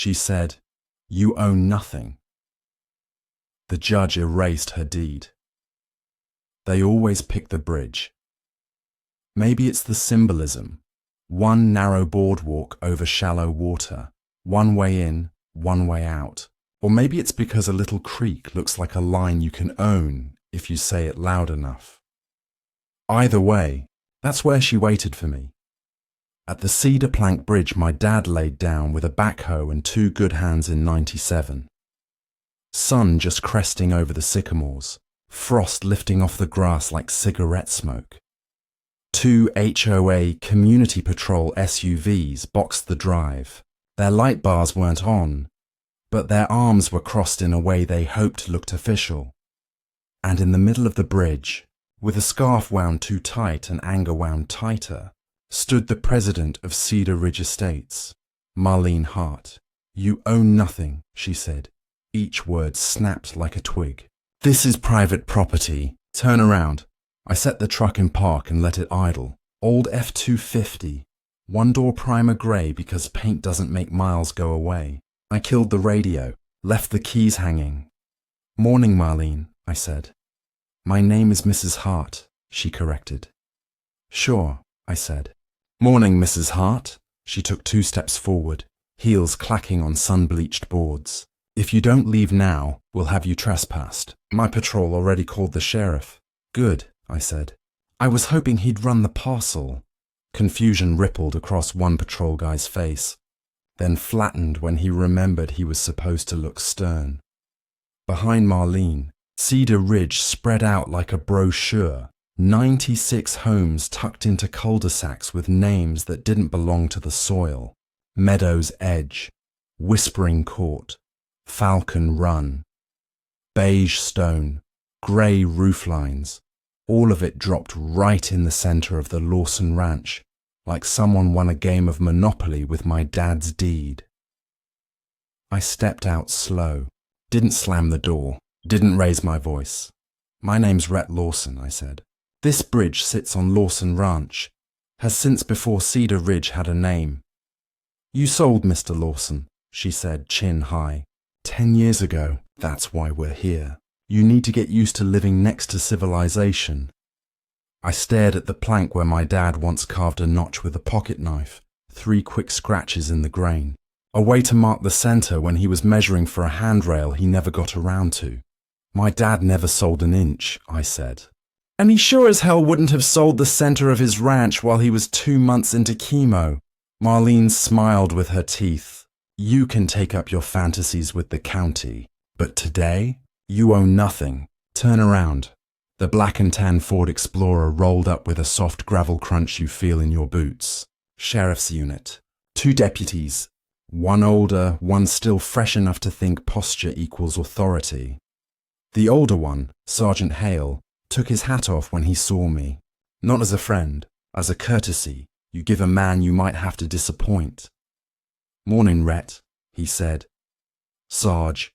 She said, "You own nothing." The judge erased her deed. They always pick the bridge. Maybe it's the symbolism. One narrow boardwalk over shallow water, one way in, one way out. Or maybe it's because a little creek looks like a line you can own if you say it loud enough. Either way, that's where she waited for me. At the cedar plank bridge my dad laid down with a backhoe and 2 good hands in '97. Sun just cresting over the sycamores, frost lifting off the grass like cigarette smoke. 2 HOA community patrol SUVs boxed the drive. Their light bars weren't on, but their arms were crossed in a way they hoped looked official. And in the middle of the bridge, with a scarf wound too tight and anger wound tighter, stood the president of Cedar Ridge Estates, Marlene Hart. "You own nothing," she said. Each word snapped like a twig. "This is private property. Turn around." I set the truck in park and let it idle. Old F-250, 1-door primer grey because paint doesn't make miles go away. I killed the radio, left the keys hanging. "Morning, Marlene," I said. "My name is Mrs. Hart," she corrected. "Sure," I said. "Morning, Mrs. Hart." She took 2 steps forward, heels clacking on sun-bleached boards. "If you don't leave now, we'll have you trespassed. My patrol already called the sheriff." "Good," I said. "I was hoping he'd run the parcel." Confusion rippled across one patrol guy's face, then flattened when he remembered he was supposed to look stern. Behind Marlene, Cedar Ridge spread out like a brochure, 96 homes tucked into cul-de-sacs with names that didn't belong to the soil. Meadows Edge, Whispering Court, Falcon Run. Beige stone, grey rooflines, all of it dropped right in the center of the Lawson Ranch, like someone won a game of Monopoly with my dad's deed. I stepped out slow, didn't slam the door, didn't raise my voice. "My name's Rhett Lawson," I said. "This bridge sits on Lawson Ranch, has since before Cedar Ridge had a name." "You sold Mr. Lawson," she said, chin high. 10 years ago, that's why we're here. You need to get used to living next to civilization." I stared at the plank where my dad once carved a notch with a pocket knife, 3 quick scratches in the grain. A way to mark the center when he was measuring for a handrail he never got around to. "My dad never sold an inch," I said. "And he sure as hell wouldn't have sold the center of his ranch while he was 2 months into chemo." Marlene smiled with her teeth. "You can take up your fantasies with the county, but today, you own nothing. Turn around." The black and tan Ford Explorer rolled up with a soft gravel crunch you feel in your boots. Sheriff's unit. 2 deputies. One older, one still fresh enough to think posture equals authority. The older one, Sergeant Hale, took his hat off when he saw me. Not as a friend, as a courtesy you give a man you might have to disappoint. "Morning, Rhett," he said. "Sarge."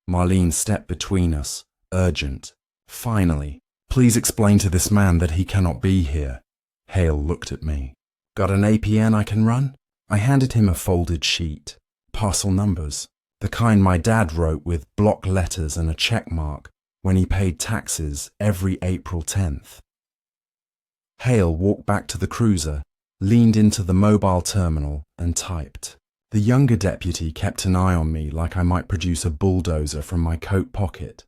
Marlene stepped between us, urgent. "Finally, please explain to this man that he cannot be here." Hale looked at me. "Got an APN I can run?" I handed him a folded sheet. Parcel numbers. The kind my dad wrote with block letters and a check mark when he paid taxes every April 10th. Hale walked back to the cruiser, leaned into the mobile terminal and typed. The younger deputy kept an eye on me like I might produce a bulldozer from my coat pocket.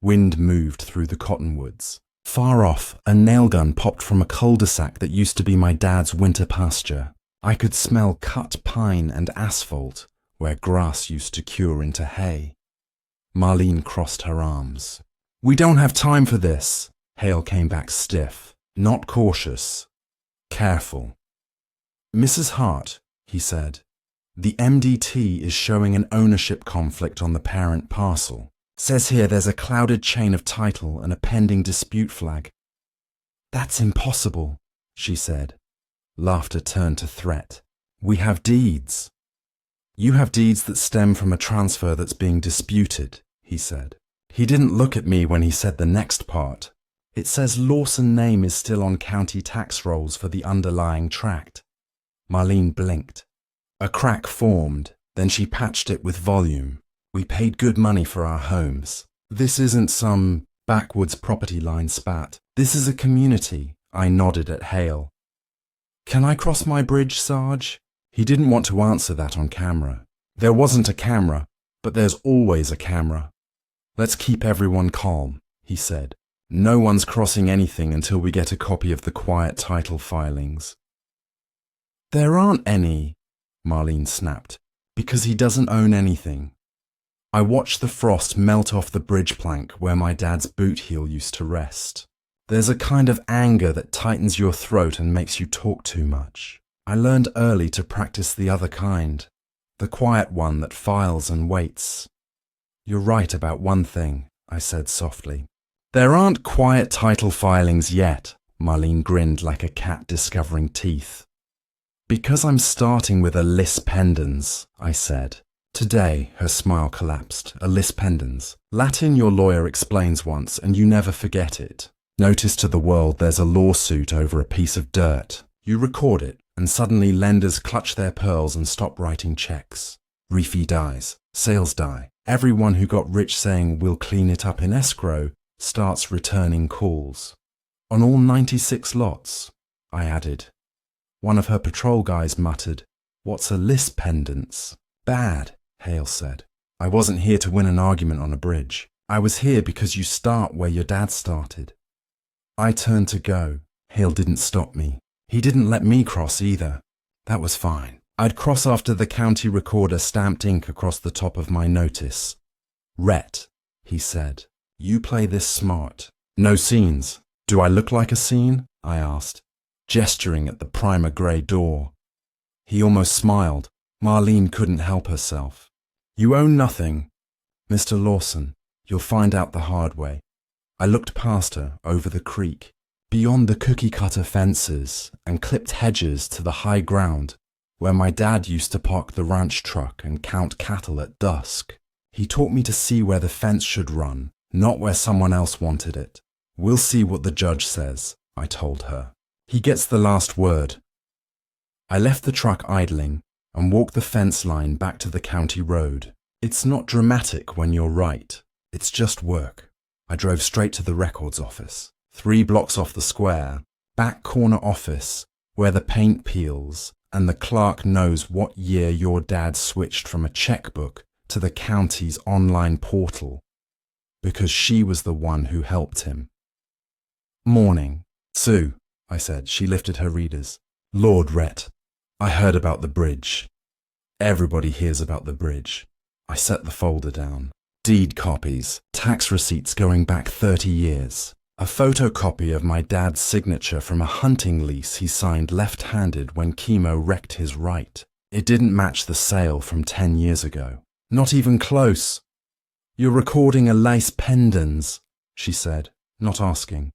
Wind moved through the cottonwoods. Far off, a nail gun popped from a cul-de-sac that used to be my dad's winter pasture. I could smell cut pine and asphalt where grass used to cure into hay. Marlene crossed her arms. "We don't have time for this." Hale came back stiff, not cautious, careful. "Mrs. Hart," he said, "the MDT is showing an ownership conflict on the parent parcel. Says here there's a clouded chain of title and a pending dispute flag." "That's impossible," she said. Laughter turned to threat. "We have deeds." "You have deeds that stem from a transfer that's being disputed," he said. He didn't look at me when he said the next part. "It says Lawson name is still on county tax rolls for the underlying tract." Marlene blinked. A crack formed, Then she patched it with volume. We paid good money for our homes. This isn't some backwoods property line spat. This is a community. I nodded at Hale. Can I cross my bridge, Sarge? He didn't want to answer that on camera. There wasn't a camera, but there's always a camera. Let's keep everyone calm, he said. No one's crossing anything until we get a copy of the quiet title filings. There aren't any, Marlene snapped, because he doesn't own anything. I watched the frost melt off the bridge plank where my dad's boot heel used to rest. There's a kind of anger that tightens your throat and makes you talk too much. I learned early to practice the other kind, the quiet one that files and waits. You're right about one thing, I said softly. There aren't quiet title filings yet, Marlene grinned like a cat discovering teeth. Because I'm starting with a lis pendens, I said. Today, her smile collapsed. A lis pendens. Latin your lawyer explains once and you never forget it. Notice to the world there's a lawsuit over a piece of dirt. You record it, and suddenly lenders clutch their pearls and stop writing checks. Reefy dies. Sales die. Everyone who got rich saying we'll clean it up in escrow starts returning calls. On all 96 lots, I added. One of her patrol guys muttered, "What's a lis pendens?" Bad, Hale said. I wasn't here to win an argument on a bridge. I was here because you start where your dad started. I turned to go. Hale didn't stop me. He didn't let me cross either. That was fine. I'd cross after the county recorder stamped ink across the top of my notice. Rhett, he said, you play this smart. No scenes. Do I look like a scene? I asked, gesturing at the primer grey door. He almost smiled. Marlene couldn't help herself. You own nothing. Mr. Lawson, you'll find out the hard way. I looked past her, over the creek, beyond the cookie-cutter fences and clipped hedges to the high ground where my dad used to park the ranch truck and count cattle at dusk. He taught me to see where the fence should run, not where someone else wanted it. We'll see what the judge says, I told her. He gets the last word. I left the truck idling and walked the fence line back to the county road. It's not dramatic when you're right. It's just work. I drove straight to the records office, 3 blocks off the square, back corner office, where the paint peels and the clerk knows what year your dad switched from a checkbook to the county's online portal, because she was the one who helped him. Morning. Sue, I said. She lifted her readers. Lord Rhett, I heard about the bridge. Everybody hears about the bridge. I set the folder down. Deed copies, tax receipts going back 30 years, a photocopy of my dad's signature from a hunting lease he signed left-handed when chemo wrecked his right. It didn't match the sale from 10 years ago. Not even close. You're recording a lis pendens, she said, not asking.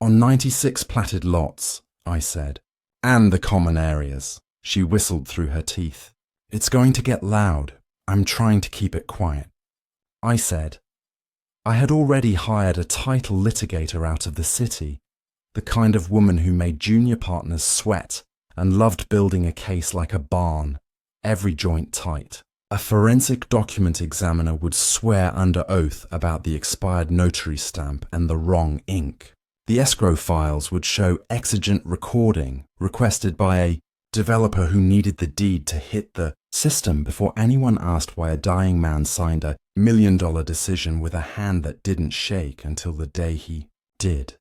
On 96 platted lots, I said, and the common areas. She whistled through her teeth. It's going to get loud. I'm trying to keep it quiet. I said, I had already hired a title litigator out of the city, the kind of woman who made junior partners sweat and loved building a case like a barn, every joint tight. A forensic document examiner would swear under oath about the expired notary stamp and the wrong ink. The escrow files would show exigent recording requested by a developer who needed the deed to hit the system before anyone asked why a dying man signed a $1 million decision with a hand that didn't shake until the day he did.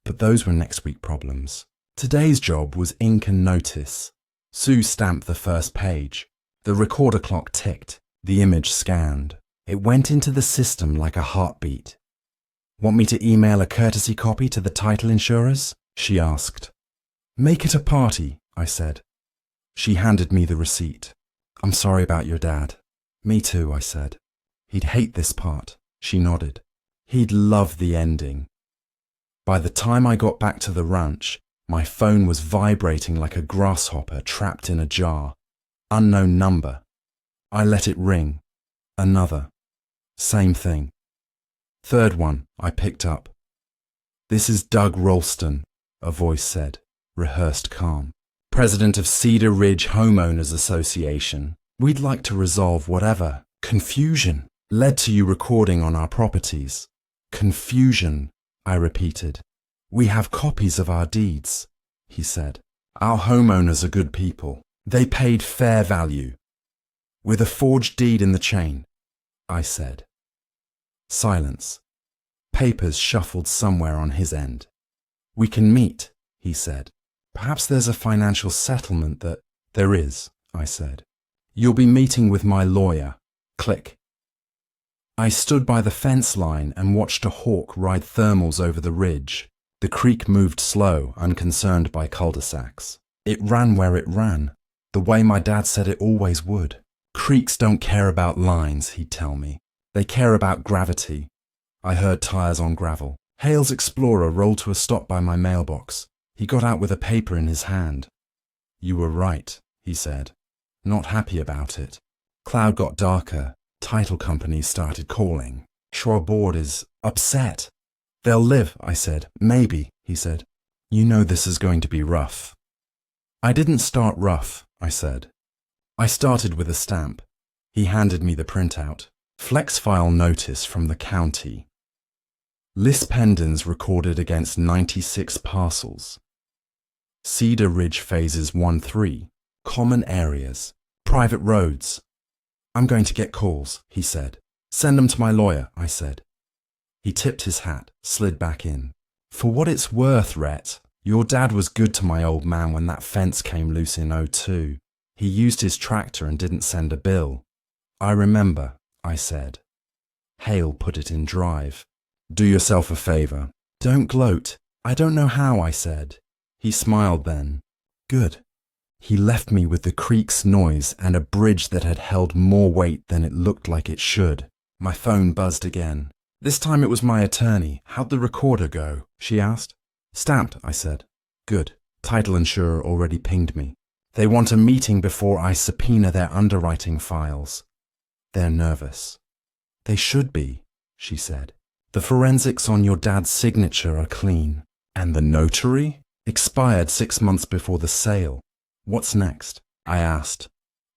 But those were next week problems. Today's job was ink and notice. Sue stamped the first page. The recorder clock ticked. The image scanned. It went into the system like a heartbeat. Want me to email a courtesy copy to the title insurers? She asked. Make it a party, I said. She handed me the receipt. I'm sorry about your dad. Me too, I said. He'd hate this part. She nodded. He'd love the ending. By the time I got back to the ranch, my phone was vibrating like a grasshopper trapped in a jar. Unknown number. I let it ring. Another. Same thing. Third one, I picked up. This is Doug Ralston, a voice said, rehearsed calm. President of Cedar Ridge Homeowners Association. We'd like to resolve whatever confusion led to you recording on our properties. Confusion, I repeated. We have copies of our deeds, he said. Our homeowners are good people. They paid fair value. With a forged deed in the chain, I said. Silence. Papers shuffled somewhere on his end. We can meet, he said. Perhaps there's a financial settlement that... There is, I said. You'll be meeting with my lawyer. Click. I stood by the fence line and watched a hawk ride thermals over the ridge. The creek moved slow, unconcerned by cul-de-sacs. It ran where it ran, the way my dad said it always would. Creeks don't care about lines, he'd tell me. They care about gravity. I heard tires on gravel. Hale's Explorer rolled to a stop by my mailbox. He got out with a paper in his hand. You were right, he said. Not happy about it. Cloud got darker. Title companies started calling. HOA board is upset. They'll live, I said. Maybe, he said. You know this is going to be rough. I didn't start rough, I said. I started with a stamp. He handed me the printout. Flex file notice from the county. List Pendens recorded against 96 parcels. Cedar Ridge phases 1-3. Common areas. Private roads. I'm going to get calls, he said. Send them to my lawyer, I said. He tipped his hat, slid back in. For what it's worth, Rhett, your dad was good to my old man when that fence came loose in '02. He used his tractor and didn't send a bill. I remember, I said. Hale put it in drive. Do yourself a favour. Don't gloat. I don't know how, I said. He smiled then. Good. He left me with the creek's noise and a bridge that had held more weight than it looked like it should. My phone buzzed again. This time it was my attorney. How'd the recorder go? She asked. Stamped, I said. Good. Title insurer already pinged me. They want a meeting before I subpoena their underwriting files. They're nervous. They should be, she said. The forensics on your dad's signature are clean. And the notary? Expired 6 months before the sale. What's next? I asked.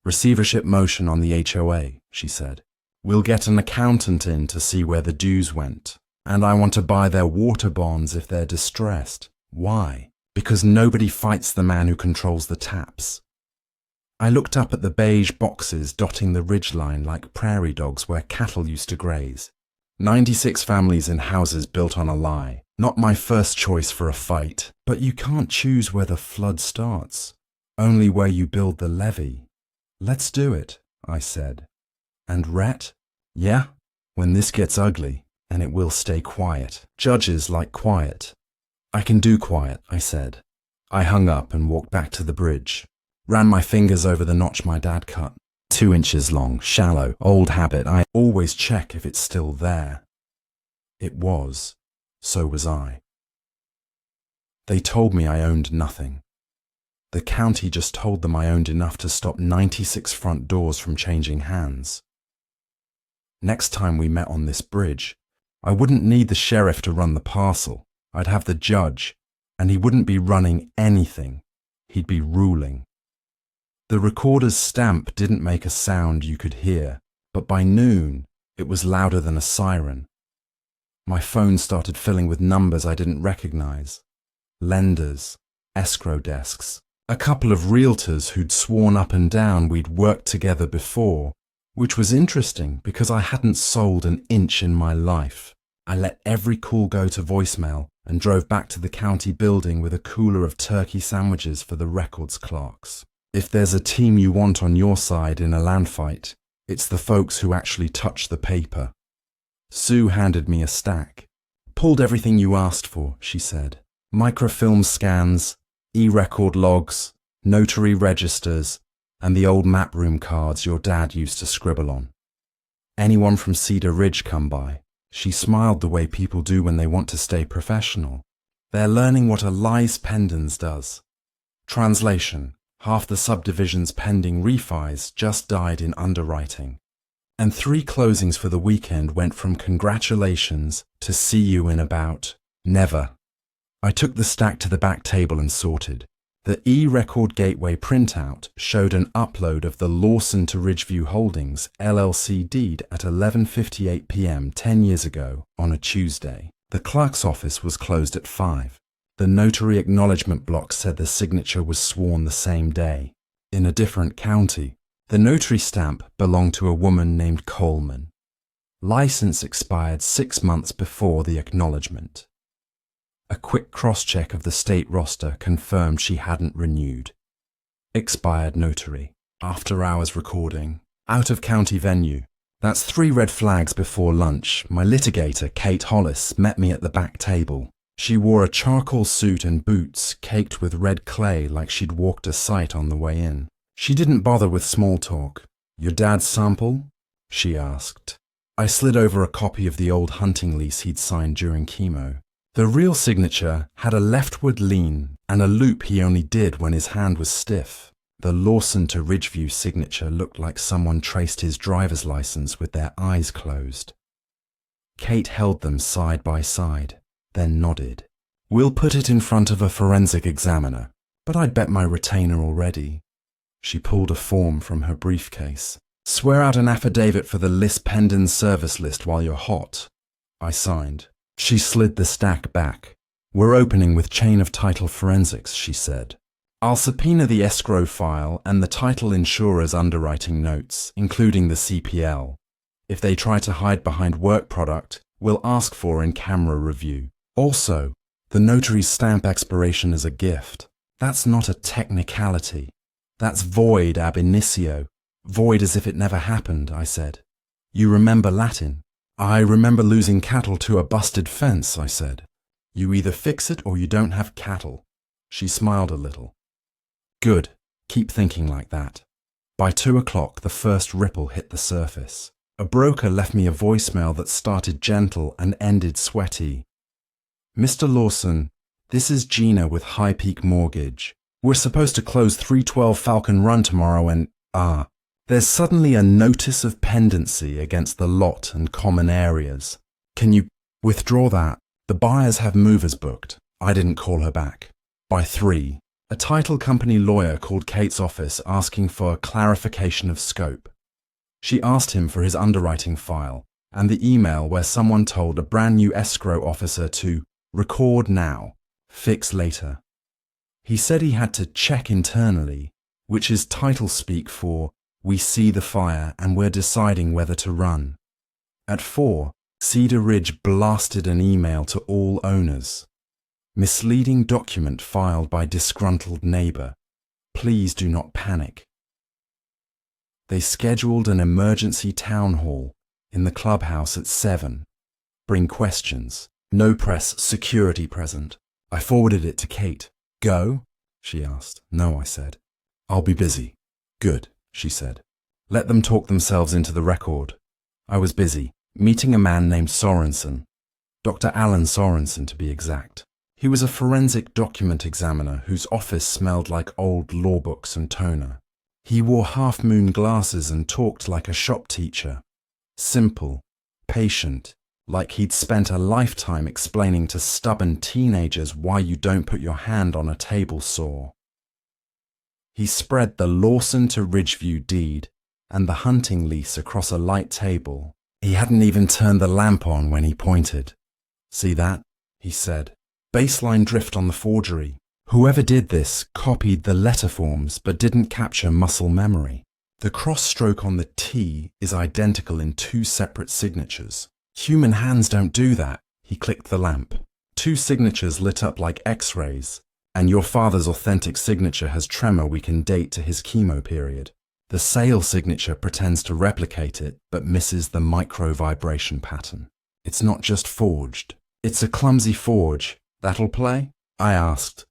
Receivership motion on the HOA, she said. We'll get an accountant in to see where the dues went. And I want to buy their water bonds if they're distressed. Why? Because nobody fights the man who controls the taps. I looked up at the beige boxes dotting the ridgeline like prairie dogs where cattle used to graze. 96 families in houses built on a lie. Not my first choice for a fight. But you can't choose where the flood starts. Only where you build the levee. Let's do it, I said. And Rhett? Yeah? When this gets ugly, and it will stay quiet. Judges like quiet. I can do quiet, I said. I hung up and walked back to the bridge. Ran my fingers over the notch my dad cut. 2 inches long, shallow, old habit. I always check if it's still there. It was. So was I. They told me I owned nothing. The county just told them I owned enough to stop 96 front doors from changing hands. Next time we met on this bridge, I wouldn't need the sheriff to run the parcel. I'd have the judge, and he wouldn't be running anything. He'd be ruling. The recorder's stamp didn't make a sound you could hear, but by noon, it was louder than a siren. My phone started filling with numbers I didn't recognize. Lenders, escrow desks, a couple of realtors who'd sworn up and down we'd worked together before, which was interesting because I hadn't sold an inch in my life. I let every call go to voicemail and drove back to the county building with a cooler of turkey sandwiches for the records clerks. If there's a team you want on your side in a land fight, it's the folks who actually touch the paper. Sue handed me a stack. Pulled everything you asked for, she said. Microfilm scans, e-record logs, notary registers, and the old map room cards your dad used to scribble on. Anyone from Cedar Ridge come by? She smiled the way people do when they want to stay professional. They're learning what a Lawson Pendens does. Translation: half the subdivision's pending refis just died in underwriting. And 3 closings for the weekend went from congratulations to see you in about never. I took the stack to the back table and sorted. The e-record gateway printout showed an upload of the Lawson to Ridgeview Holdings LLC deed at 11:58 p.m. 10 years ago on a Tuesday. The clerk's office was closed at 5. The notary acknowledgement block said the signature was sworn the same day. In a different county, the notary stamp belonged to a woman named Coleman. License expired 6 months before the acknowledgement. A quick cross-check of the state roster confirmed she hadn't renewed. Expired notary. After-hours recording. Out-of-county venue. That's 3 red flags before lunch. My litigator, Kate Hollis, met me at the back table. She wore a charcoal suit and boots caked with red clay like she'd walked a site on the way in. She didn't bother with small talk. "Your dad's sample?" she asked. I slid over a copy of the old hunting lease he'd signed during chemo. The real signature had a leftward lean and a loop he only did when his hand was stiff. The Lawson to Ridgeview signature looked like someone traced his driver's license with their eyes closed. Kate held them side by side, then nodded. "We'll put it in front of a forensic examiner, but I'd bet my retainer already." She pulled a form from her briefcase. "Swear out an affidavit for the list Pendens service list while you're hot." I signed. She slid the stack back. "We're opening with chain of title forensics," she said. "I'll subpoena the escrow file and the title insurer's underwriting notes, including the CPL. If they try to hide behind work product, we'll ask for in-camera review. Also, the notary's stamp expiration is a gift. That's not a technicality. That's void ab initio. Void as if it never happened," I said. "You remember Latin?" "I remember losing cattle to a busted fence," I said. "You either fix it or you don't have cattle." She smiled a little. "Good. Keep thinking like that." By 2 o'clock, the first ripple hit the surface. A broker left me a voicemail that started gentle and ended sweaty. "Mr. Lawson, this is Gina with High Peak Mortgage. We're supposed to close 312 Falcon Run tomorrow and, there's suddenly a notice of pendency against the lot and common areas. Can you withdraw that? The buyers have movers booked." I didn't call her back. By 3, a title company lawyer called Kate's office asking for clarification of scope. She asked him for his underwriting file and the email where someone told a brand new escrow officer to record now, fix later. He said he had to check internally, which is title speak for "we see the fire and we're deciding whether to run." At 4, Cedar Ridge blasted an email to all owners. "Misleading document filed by disgruntled neighbor. Please do not panic." They scheduled an emergency town hall in the clubhouse at 7. Bring questions. No press, security present. I forwarded it to Kate. "Go?" she asked. "No," I said. "I'll be busy." "Good," she said. "Let them talk themselves into the record." I was busy, meeting a man named Sorensen. Dr. Alan Sorensen, to be exact. He was a forensic document examiner whose office smelled like old law books and toner. He wore half-moon glasses and talked like a shop teacher. Simple, patient, like he'd spent a lifetime explaining to stubborn teenagers why you don't put your hand on a table saw. He spread the Lawson to Ridgeview deed and the hunting lease across a light table. He hadn't even turned the lamp on when he pointed. "See that?" he said. "Baseline drift on the forgery. Whoever did this copied the letter forms but didn't capture muscle memory. The cross stroke on the T is identical in 2 separate signatures. Human hands don't do that." He clicked the lamp. 2 signatures lit up like X-rays, and your father's authentic signature has tremor we can date to his chemo period. The sale signature pretends to replicate it but misses the micro-vibration pattern. It's not just forged. It's a clumsy forge. "That'll play?" I asked.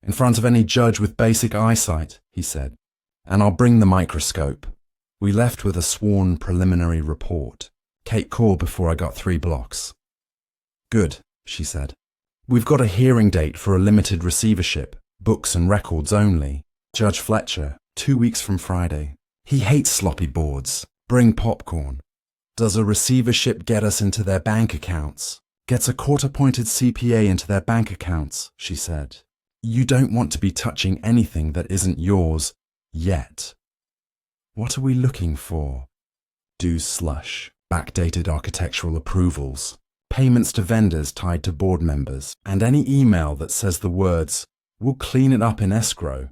"In front of any judge with basic eyesight," he said. "And I'll bring the microscope." We left with a sworn preliminary report. Kate called before I got 3 blocks. "Good," she said. "We've got a hearing date for a limited receivership, books and records only. Judge Fletcher, 2 weeks from Friday. He hates sloppy boards. Bring popcorn." "Does a receivership get us into their bank accounts?" "Gets a court-appointed CPA into their bank accounts," she said. You don't want to be touching anything that isn't yours yet. What are we looking for? Do slush, backdated architectural approvals, payments to vendors tied to board members, and any email that says the words, "We'll clean it up in escrow."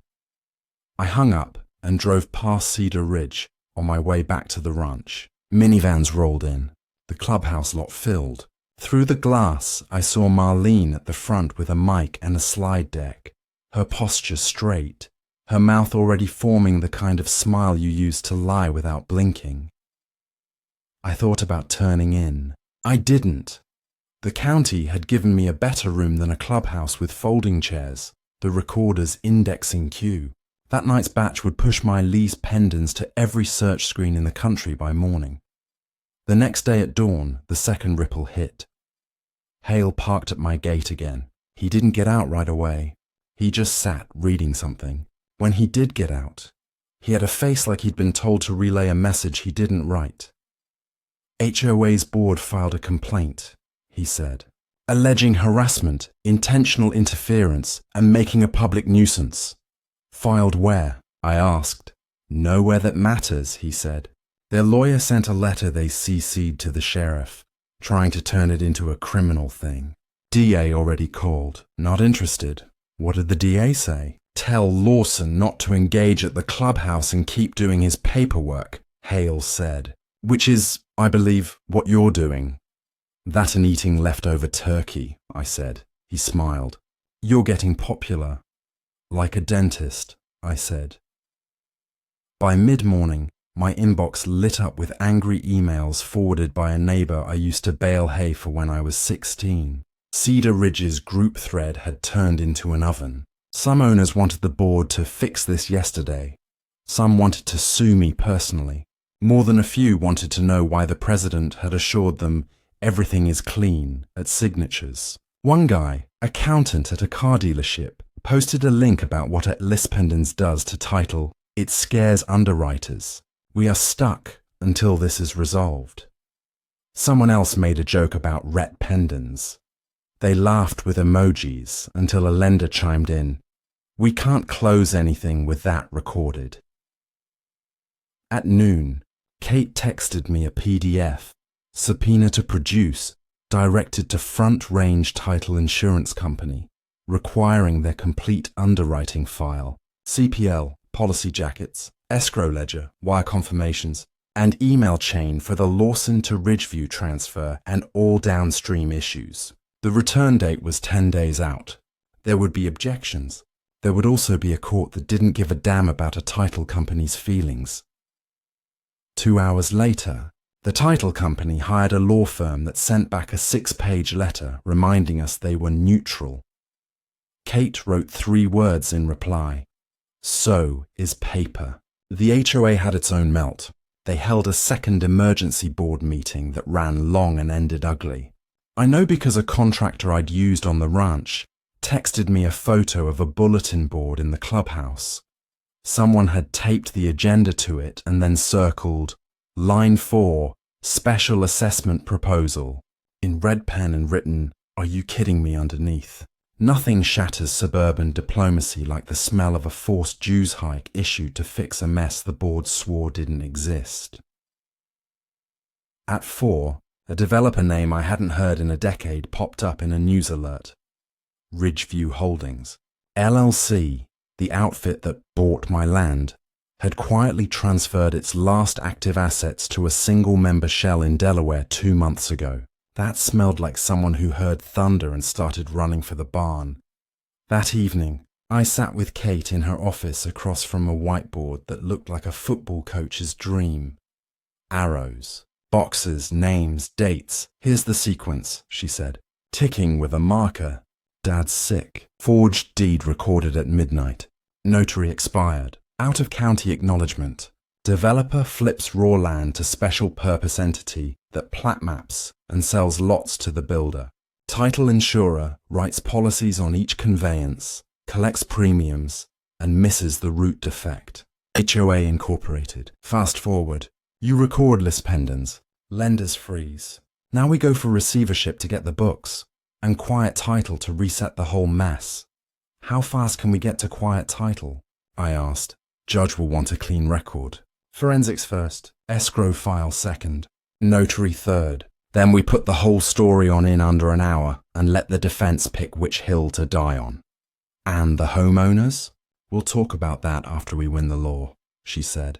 I hung up and drove past Cedar Ridge on my way back to the ranch. Minivans rolled in, the clubhouse lot filled. Through the glass, I saw Marlene at the front with a mic and a slide deck, her posture straight, her mouth already forming the kind of smile you use to lie without blinking. I thought about turning in. I didn't. The county had given me a better room than a clubhouse with folding chairs, the recorder's indexing queue. That night's batch would push my lease Pendens to every search screen in the country by morning. The next day at dawn, the second ripple hit. Hale parked at my gate again. He didn't get out right away. He just sat reading something. When he did get out, he had a face like he'd been told to relay a message he didn't write. HOA's board filed a complaint, he said, alleging harassment, intentional interference, and making a public nuisance. Filed where? I asked. Nowhere that matters, he said. Their lawyer sent a letter they CC'd to the sheriff, trying to turn it into a criminal thing. DA already called. Not interested. What did the DA say? Tell Lawson not to engage at the clubhouse and keep doing his paperwork, Hale said. Which is, I believe, what you're doing. That and eating leftover turkey, I said. He smiled. You're getting popular. Like a dentist, I said. By mid-morning, my inbox lit up with angry emails forwarded by a neighbor I used to bale hay for when I was 16. Cedar Ridge's group thread had turned into an oven. Some owners wanted the board to fix this yesterday. Some wanted to sue me personally. More than a few wanted to know why the president had assured them everything is clean at signatures. One guy, accountant at a car dealership, posted a link about what Pendens does to title, "It scares underwriters. We are stuck until this is resolved." Someone else made a joke about Pendens. They laughed with emojis until a lender chimed in, "We can't close anything with that recorded." At noon, Kate texted me a PDF, subpoena to produce, directed to Front Range Title Insurance Company, requiring their complete underwriting file, CPL, policy jackets, escrow ledger, wire confirmations, and email chain for the Lawson to Ridgeview transfer and all downstream issues. The return date was 10 days out. There would be objections. There would also be a court that didn't give a damn about a title company's feelings. 2 hours later, the title company hired a law firm that sent back a 6-page letter reminding us they were neutral. Kate wrote 3 words in reply. So is paper. The HOA had its own melt. They held a second emergency board meeting that ran long and ended ugly. I know because a contractor I'd used on the ranch texted me a photo of a bulletin board in the clubhouse. Someone had taped the agenda to it and then circled Line 4, Special Assessment Proposal, in red pen and written, "Are you kidding me?" underneath. Nothing shatters suburban diplomacy like the smell of a forced dues hike issued to fix a mess the board swore didn't exist. At 4, a developer name I hadn't heard in a decade popped up in a news alert. Ridgeview Holdings, LLC, the outfit that bought my land, had quietly transferred its last active assets to a single-member shell in Delaware 2 months ago. That smelled like someone who heard thunder and started running for the barn. That evening, I sat with Kate in her office across from a whiteboard that looked like a football coach's dream. Arrows, boxes, names, dates. "Here's the sequence," she said, ticking with a marker. "Dad's sick. Forged deed recorded at midnight. Notary expired. Out-of-county acknowledgement. Developer flips raw land to special purpose entity that plat maps and sells lots to the builder. Title insurer writes policies on each conveyance, collects premiums, and misses the root defect. HOA Incorporated. Fast forward. You record list Pendens. Lenders freeze. Now we go for receivership to get the books, and quiet title to reset the whole mess. How fast can we get to quiet title? I asked. Judge will want a clean record. Forensics first, escrow file second, notary third. Then we put the whole story on in under an hour and let the defense pick which hill to die on. And the homeowners? We'll talk about that after we win the law, she said.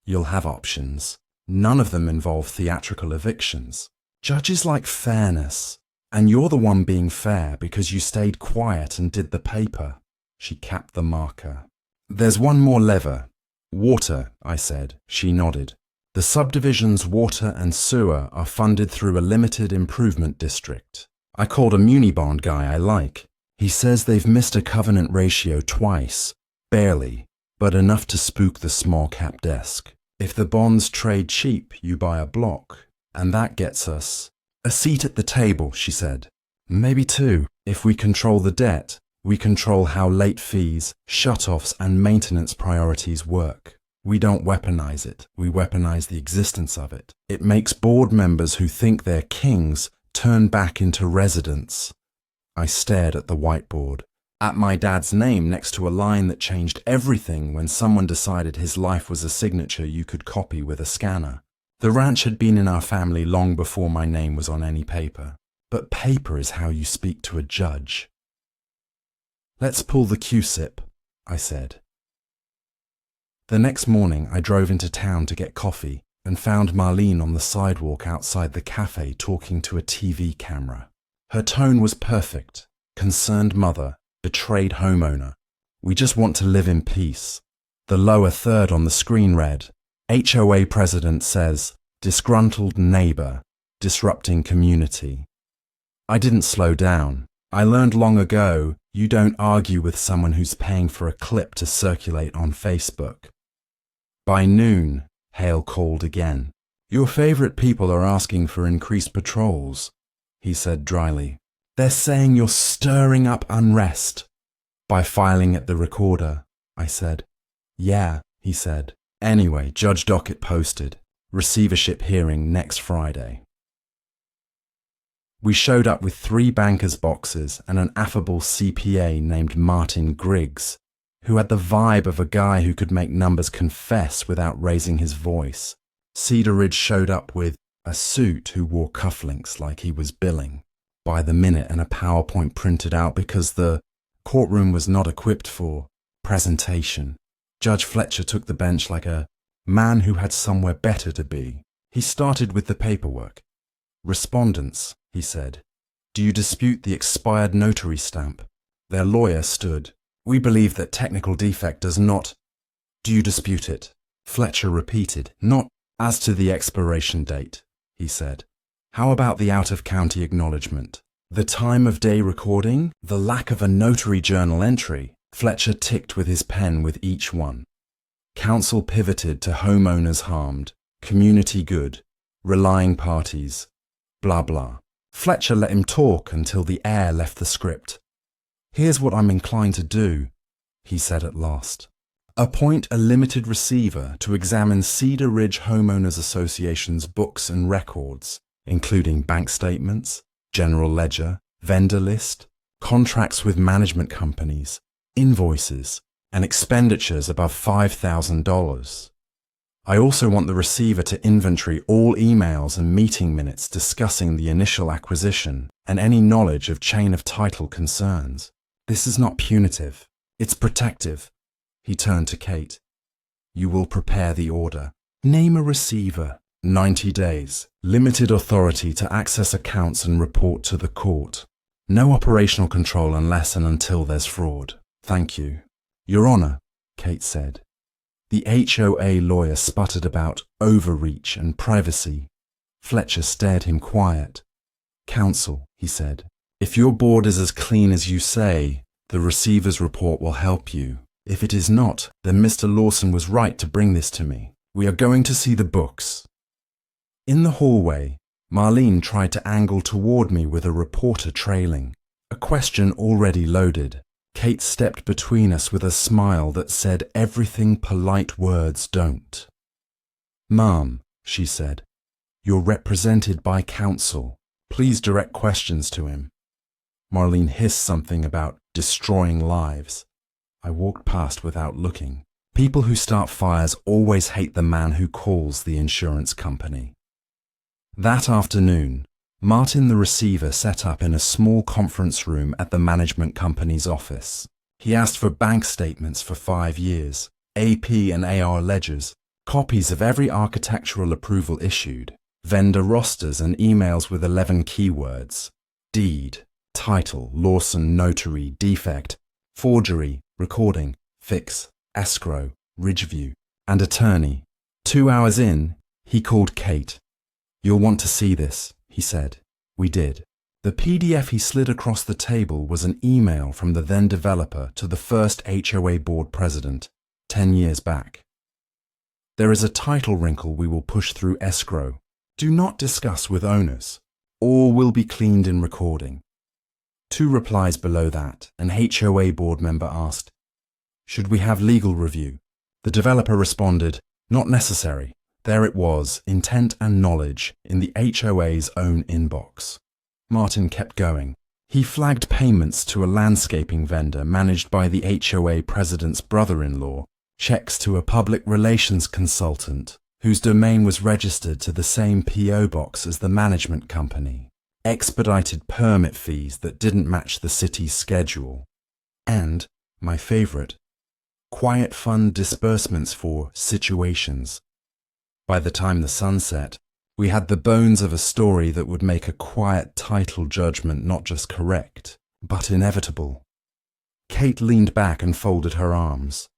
You'll have options. None of them involve theatrical evictions. Judges like fairness. And you're the one being fair because you stayed quiet and did the paper. She capped the marker. There's one more lever. Water, I said. She nodded. The subdivision's water and sewer are funded through a limited improvement district. I called a muni bond guy I like. He says they've missed a covenant ratio twice. Barely, but enough to spook the small cap desk. If the bonds trade cheap, you buy a block. And that gets us a seat at the table, she said. Maybe two. If we control the debt, we control how late fees, shutoffs, and maintenance priorities work. We don't weaponize it. We weaponize the existence of it. It makes board members who think they're kings turn back into residents. I stared at the whiteboard, at my dad's name next to a line that changed everything when someone decided his life was a signature you could copy with a scanner. The ranch had been in our family long before my name was on any paper. But paper is how you speak to a judge. Let's pull the Q-sip, I said. The next morning I drove into town to get coffee and found Marlene on the sidewalk outside the cafe talking to a TV camera. Her tone was perfect. Concerned mother, betrayed homeowner. We just want to live in peace. The lower third on the screen read, HOA president says, disgruntled neighbor, disrupting community. I didn't slow down. I learned long ago, you don't argue with someone who's paying for a clip to circulate on Facebook. By noon, Hale called again. Your favorite people are asking for increased patrols, he said dryly. They're saying you're stirring up unrest. By filing at the recorder, I said. Yeah, he said. Anyway, Judge Docket posted. Receivership hearing next Friday. We showed up with 3 bankers' boxes and an affable CPA named Martin Griggs, who had the vibe of a guy who could make numbers confess without raising his voice. Cedar Ridge showed up with a suit who wore cufflinks like he was billing by the minute and a PowerPoint printed out because the courtroom was not equipped for presentation. Judge Fletcher took the bench like a man who had somewhere better to be. He started with the paperwork. Respondents, he said, do you dispute the expired notary stamp? Their lawyer stood. We believe that technical defect does not. Do you dispute it? Fletcher repeated. Not as to the expiration date, he said. How about the out-of-county acknowledgement? The time of day recording? The lack of a notary journal entry? Fletcher ticked with his pen with each one. Counsel pivoted to homeowners harmed, community good, relying parties, blah blah. Fletcher let him talk until the air left the script. Here's what I'm inclined to do, he said at last. Appoint a limited receiver to examine Cedar Ridge Homeowners Association's books and records, including bank statements, general ledger, vendor list, contracts with management companies, invoices, and expenditures above $5,000. I also want the receiver to inventory all emails and meeting minutes discussing the initial acquisition and any knowledge of chain of title concerns. This is not punitive. It's protective. He turned to Kate. You will prepare the order. Name a receiver. 90 days. Limited authority to access accounts and report to the court. No operational control unless and until there's fraud. Thank you. Your Honor, Kate said. The HOA lawyer sputtered about overreach and privacy. Fletcher stared him quiet. Counsel, he said, if your board is as clean as you say, the receiver's report will help you. If it is not, then Mr. Lawson was right to bring this to me. We are going to see the books. In the hallway, Marlene tried to angle toward me with a reporter trailing, a question already loaded. Kate stepped between us with a smile that said everything polite words don't. Ma'am, she said, you're represented by counsel. Please direct questions to him. Marlene hissed something about destroying lives. I walked past without looking. People who start fires always hate the man who calls the insurance company. That afternoon, Martin the receiver set up in a small conference room at the management company's office. He asked for bank statements for 5 years, AP and AR ledgers, copies of every architectural approval issued, vendor rosters and emails with 11 keywords: deed, title, Lawson, notary, defect, forgery, recording, fix, escrow, Ridgeview, and attorney. 2 hours in, he called Kate. "You'll want to see this," he said. We did. The PDF he slid across the table was an email from the then developer to the first HOA board president, 10 years back. "There is a title wrinkle we will push through escrow. Do not discuss with owners. All will be cleaned in recording." 2 replies below that, an HOA board member asked, "Should we have legal review?" The developer responded, "Not necessary." There it was, intent and knowledge, in the HOA's own inbox. Martin kept going. He flagged payments to a landscaping vendor managed by the HOA president's brother-in-law, checks to a public relations consultant whose domain was registered to the same PO box as the management company, expedited permit fees that didn't match the city's schedule, and, my favorite, quiet fund disbursements for situations. By the time the sun set, we had the bones of a story that would make a quiet title judgment not just correct, but inevitable. Kate leaned back and folded her arms.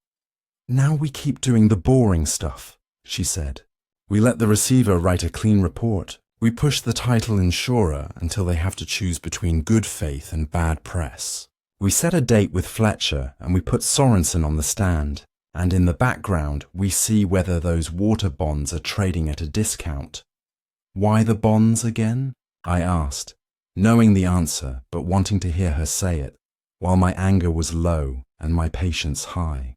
"Now we keep doing the boring stuff," she said. "We let the receiver write a clean report. We push the title insurer until they have to choose between good faith and bad press. We set a date with Fletcher and we put Sorensen on the stand, and in the background we see whether those water bonds are trading at a discount." "Why the bonds again?" I asked, knowing the answer but wanting to hear her say it, while my anger was low and my patience high.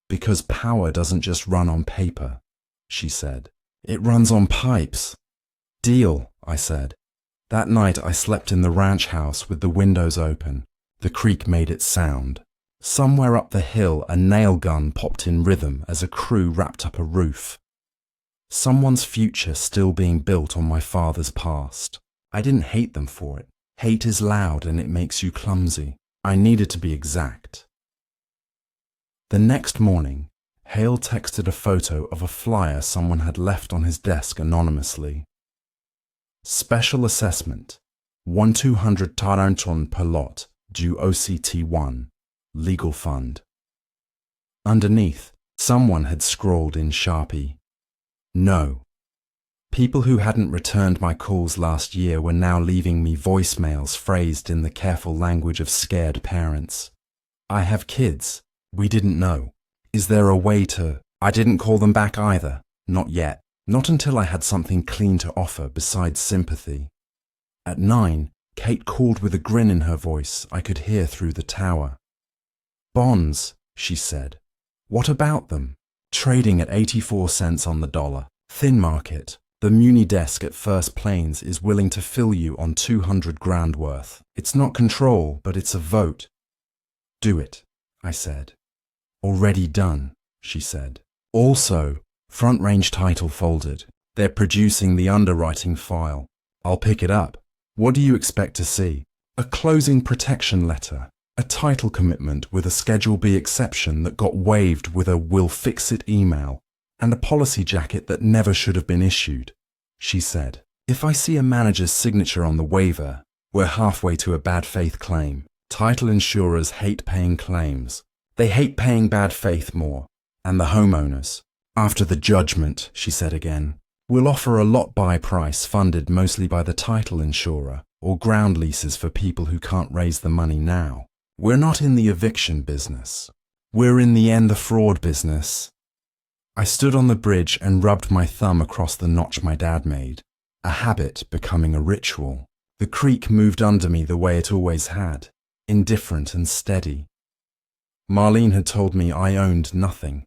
"Because power doesn't just run on paper," she said. "It runs on pipes." "Deal," I said. That night I slept in the ranch house with the windows open. The creek made its sound. Somewhere up the hill a nail gun popped in rhythm as a crew wrapped up a roof. Someone's future still being built on my father's past. I didn't hate them for it. Hate is loud and it makes you clumsy. I needed to be exact. The next morning, Hale texted a photo of a flyer someone had left on his desk anonymously. "Special assessment, 1,200 Taranton per lot, due OCT1, legal fund." Underneath, someone had scrawled in Sharpie, "No." People who hadn't returned my calls last year were now leaving me voicemails phrased in the careful language of scared parents. "I have kids. We didn't know. Is there a way to—" I didn't call them back either. Not yet. Not until I had something clean to offer besides sympathy. At 9, Kate called with a grin in her voice I could hear through the tower. "Bonds," she said. "What about them? Trading at 84 cents on the dollar. Thin market. The Muni desk at First Plains is willing to fill you on 200 grand worth. It's not control, but it's a vote." "Do it," I said. "Already done," she said. "Also, Front Range title folded. They're producing the underwriting file. I'll pick it up. What do you expect to see? A closing protection letter, a title commitment with a Schedule B exception that got waived with a "we'll fix it" email, and a policy jacket that never should have been issued." She said, "If I see a manager's signature on the waiver, we're halfway to a bad faith claim. Title insurers hate paying claims. They hate paying bad faith more. And the homeowners. After the judgment," she said again, "we'll offer a lot buy price funded mostly by the title insurer or ground leases for people who can't raise the money now. We're not in the eviction business. We're in the end the fraud business." I stood on the bridge and rubbed my thumb across the notch my dad made, a habit becoming a ritual. The creek moved under me the way it always had, indifferent and steady. Marlene had told me I owned nothing.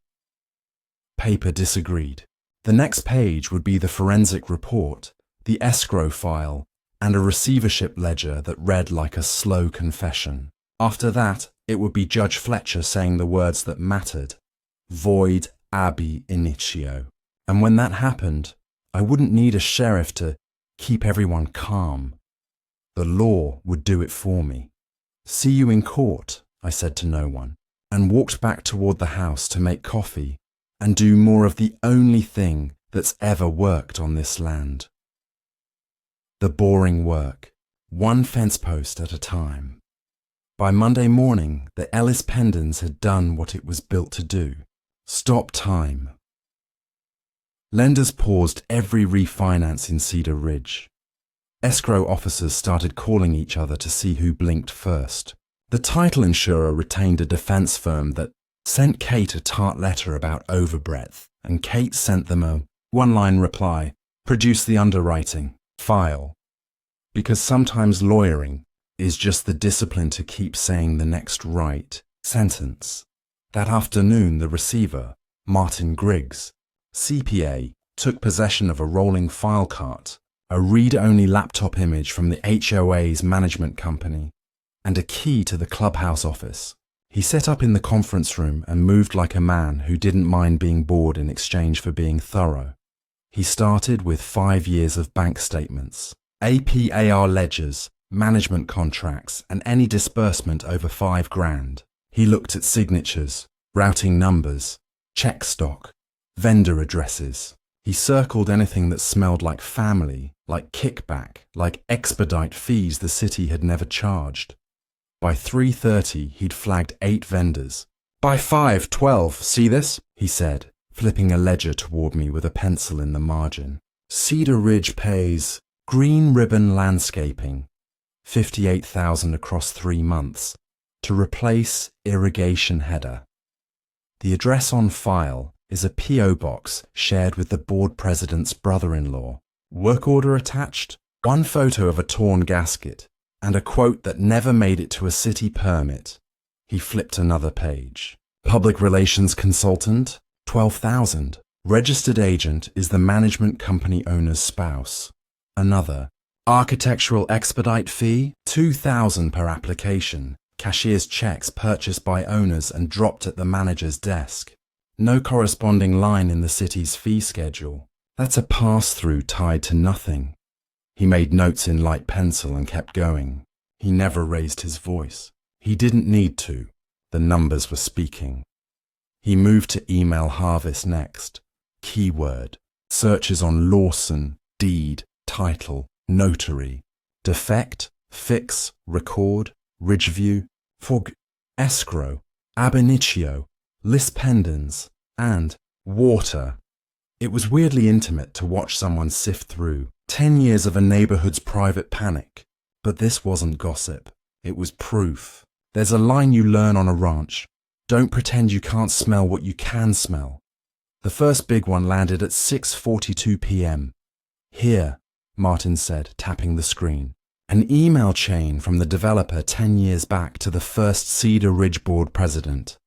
Paper disagreed. The next page would be the forensic report, the escrow file, and a receivership ledger that read like a slow confession. After that, it would be Judge Fletcher saying the words that mattered. Void abi initio. And when that happened, I wouldn't need a sheriff to keep everyone calm. The law would do it for me. See you in court, I said to no one, and walked back toward the house to make coffee and do more of the only thing that's ever worked on this land. The boring work, one fence post at a time. By Monday morning, the Ellis Pendens had done what it was built to do. Stop time. Lenders paused every refinance in Cedar Ridge. Escrow officers started calling each other to see who blinked first. The title insurer retained a defense firm that sent Kate a tart letter about overbreadth, and Kate sent them a one-line reply, produce the underwriting, file. Because sometimes lawyering is just the discipline to keep saying the next right sentence. That afternoon, the receiver, Martin Griggs, CPA, took possession of a rolling file cart, a read-only laptop image from the HOA's management company, and a key to the clubhouse office. He set up in the conference room and moved like a man who didn't mind being bored in exchange for being thorough. He started with 5 years of bank statements, APAR ledgers, management contracts, and any disbursement over $5,000. He looked at signatures, routing numbers, check stock, vendor addresses. He circled anything that smelled like family, like kickback, like expedite fees the city had never charged. By 3:30, he'd flagged 8 vendors. By 5:12, see this? He said, flipping a ledger toward me with a pencil in the margin. Cedar Ridge pays Green Ribbon Landscaping, $58,000 across 3 months, to replace irrigation header. The address on file is a P.O. box shared with the board president's brother-in-law. Work order attached, 1 photo of a torn gasket, and a quote that never made it to a city permit. He flipped another page. Public relations consultant, $12,000. Registered agent is the management company owner's spouse. Another. Architectural expedite fee, $2,000 per application. Cashier's checks purchased by owners and dropped at the manager's desk. No corresponding line in the city's fee schedule. That's a pass-through tied to nothing. He made notes in light pencil and kept going. He never raised his voice. He didn't need to. The numbers were speaking. He moved to email harvest next. Keyword. Searches on Lawson, deed, title, notary. Defect, fix, record, Ridgeview, escrow, ab initio, list pendens, and water. It was weirdly intimate to watch someone sift through 10 years of a neighborhood's private panic. But this wasn't gossip. It was proof. There's a line you learn on a ranch. Don't pretend you can't smell what you can smell. The first big one landed at 6:42 p.m. Here, Martin said, tapping the screen. An email chain from the developer 10 years back to the first Cedar Ridge board president.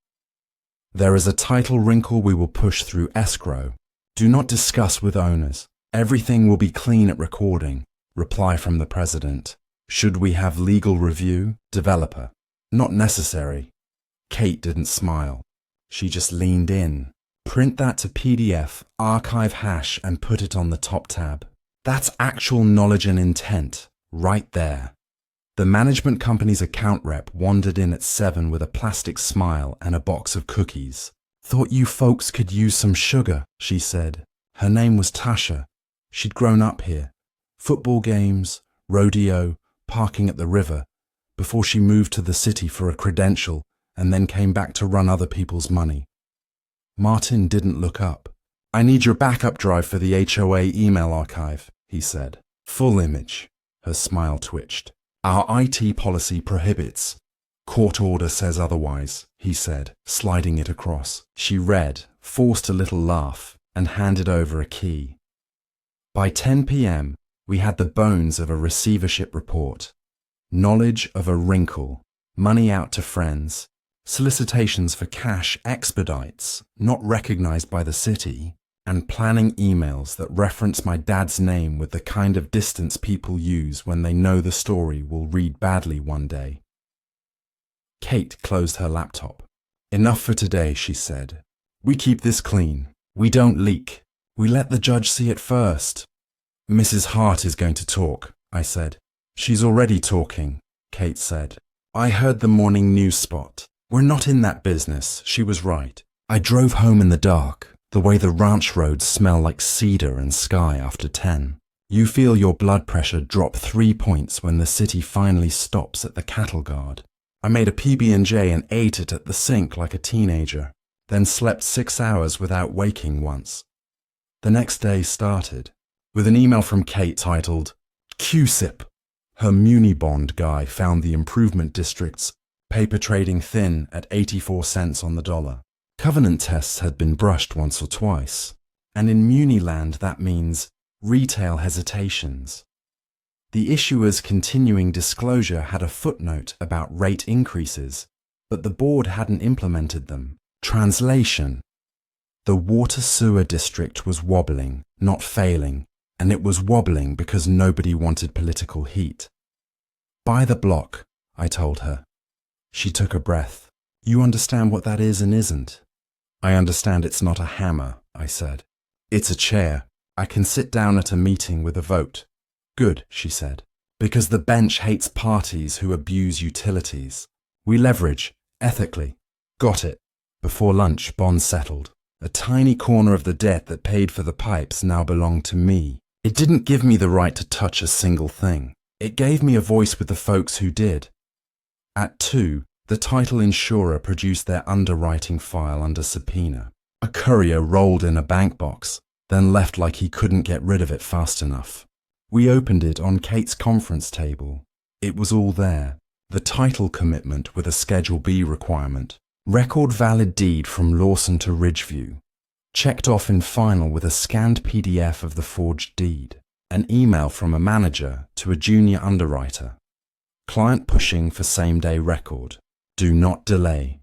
There is a title wrinkle we will push through escrow. Do not discuss with owners. Everything will be clean at recording. Reply from the president. Should we have legal review? Developer. Not necessary. Kate didn't smile. She just leaned in. Print that to PDF, archive hash, and put it on the top tab. That's actual knowledge and intent. Right there. The management company's account rep wandered in at 7 with a plastic smile and a box of cookies. Thought you folks could use some sugar, she said. Her name was Tasha. She'd grown up here. Football games, rodeo, parking at the river, before she moved to the city for a credential and then came back to run other people's money. Martin didn't look up. I need your backup drive for the HOA email archive, he said. Full image. Her smile twitched. Our IT policy prohibits. Court order says otherwise, he said, sliding it across. She read, forced a little laugh, and handed over a key. By 10 p.m., we had the bones of a receivership report. Knowledge of a wrinkle, money out to friends, solicitations for cash expedites, not recognized by the city, and planning emails that reference my dad's name with the kind of distance people use when they know the story will read badly one day. Kate closed her laptop. Enough for today, she said. We keep this clean. We don't leak. We let the judge see it first. Mrs. Hart is going to talk, I said. She's already talking, Kate said. I heard the morning news spot. We're not in that business. She was right. I drove home in the dark, the way the ranch roads smell like cedar and sky after 10. You feel your blood pressure drop 3 points when the city finally stops at the cattle guard. I made a PB&J and ate it at the sink like a teenager, then slept 6 hours without waking once. The next day started with an email from Kate titled, QSIP. Her muni bond guy found the improvement district's paper trading thin at 84 cents on the dollar. Covenant tests had been brushed once or twice, and in muni land that means retail hesitations. The issuer's continuing disclosure had a footnote about rate increases, but the board hadn't implemented them. Translation: the water sewer district was wobbling, not failing, and it was wobbling because nobody wanted political heat. Buy the block, I told her. She took a breath. You understand what that is and isn't? I understand it's not a hammer, I said. It's a chair. I can sit down at a meeting with a vote. Good, she said, because the bench hates parties who abuse utilities. We leverage, ethically. Got it. Before lunch, bonds settled. A tiny corner of the debt that paid for the pipes now belonged to me. It didn't give me the right to touch a single thing. It gave me a voice with the folks who did. At 2, the title insurer produced their underwriting file under subpoena. A courier rolled in a bank box, then left like he couldn't get rid of it fast enough. We opened it on Kate's conference table. It was all there. The title commitment with a Schedule B requirement. Record valid deed from Lawson to Ridgeview. Checked off in final with a scanned PDF of the forged deed. An email from a manager to a junior underwriter. Client pushing for same-day record. Do not delay.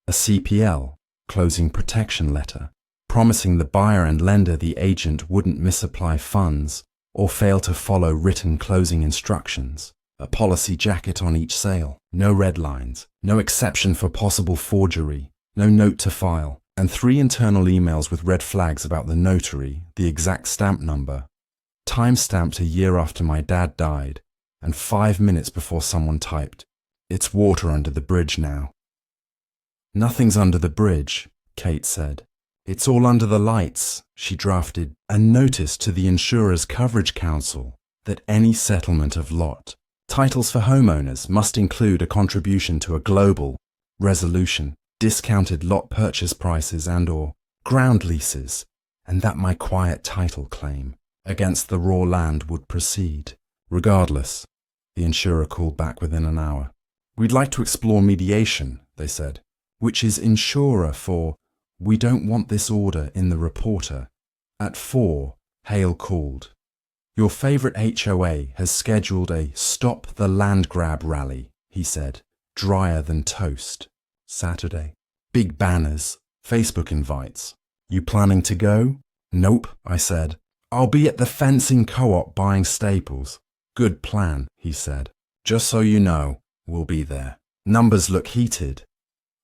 A CPL, closing protection letter, promising the buyer and lender the agent wouldn't misapply funds or fail to follow written closing instructions. A policy jacket on each sale. No red lines. No exception for possible forgery. No note to file. And 3 internal emails with red flags about the notary, the exact stamp number. Time-stamped a year after my dad died, and 5 minutes before someone typed, "It's water under the bridge now." Nothing's under the bridge, Kate said. It's all under the lights. She drafted a notice to the Insurers Coverage Council that any settlement of lot titles for homeowners must include a contribution to a global resolution, discounted lot purchase prices and/or ground leases, and that my quiet title claim against the raw land would proceed. Regardless, the insurer called back within an hour. We'd like to explore mediation, they said, which is insurer for we don't want this order in the reporter. At 4, Hale called. Your favourite HOA has scheduled a Stop the Land Grab rally, he said, drier than toast. Saturday. Big banners, Facebook invites. You planning to go? Nope, I said. I'll be at the fencing co-op buying staples. Good plan, he said. Just so you know, we'll be there. Numbers look heated.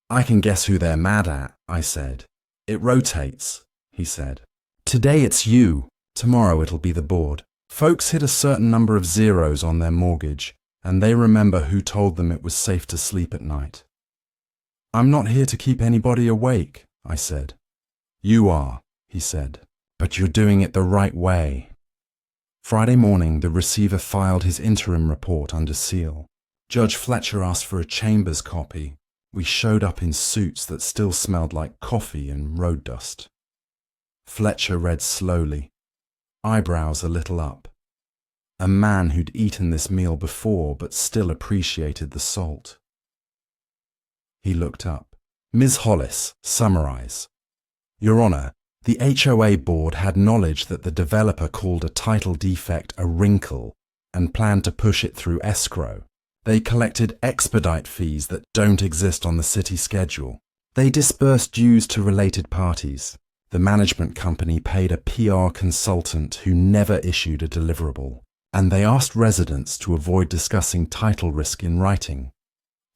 I can guess who they're mad at, I said. It rotates, he said. Today it's you, tomorrow it'll be the board. Folks hit a certain number of zeros on their mortgage, and they remember who told them it was safe to sleep at night. I'm not here to keep anybody awake, I said. You are, he said, but you're doing it the right way. Friday morning, the receiver filed his interim report under seal. Judge Fletcher asked for a chambers copy. We showed up in suits that still smelled like coffee and road dust. Fletcher read slowly, eyebrows a little up. A man who'd eaten this meal before but still appreciated the salt. He looked up. Ms. Hollis, summarize. Your Honour, the HOA board had knowledge that the developer called a title defect a wrinkle and planned to push it through escrow. They collected expedite fees that don't exist on the city schedule. They disbursed dues to related parties. The management company paid a PR consultant who never issued a deliverable, and they asked residents to avoid discussing title risk in writing.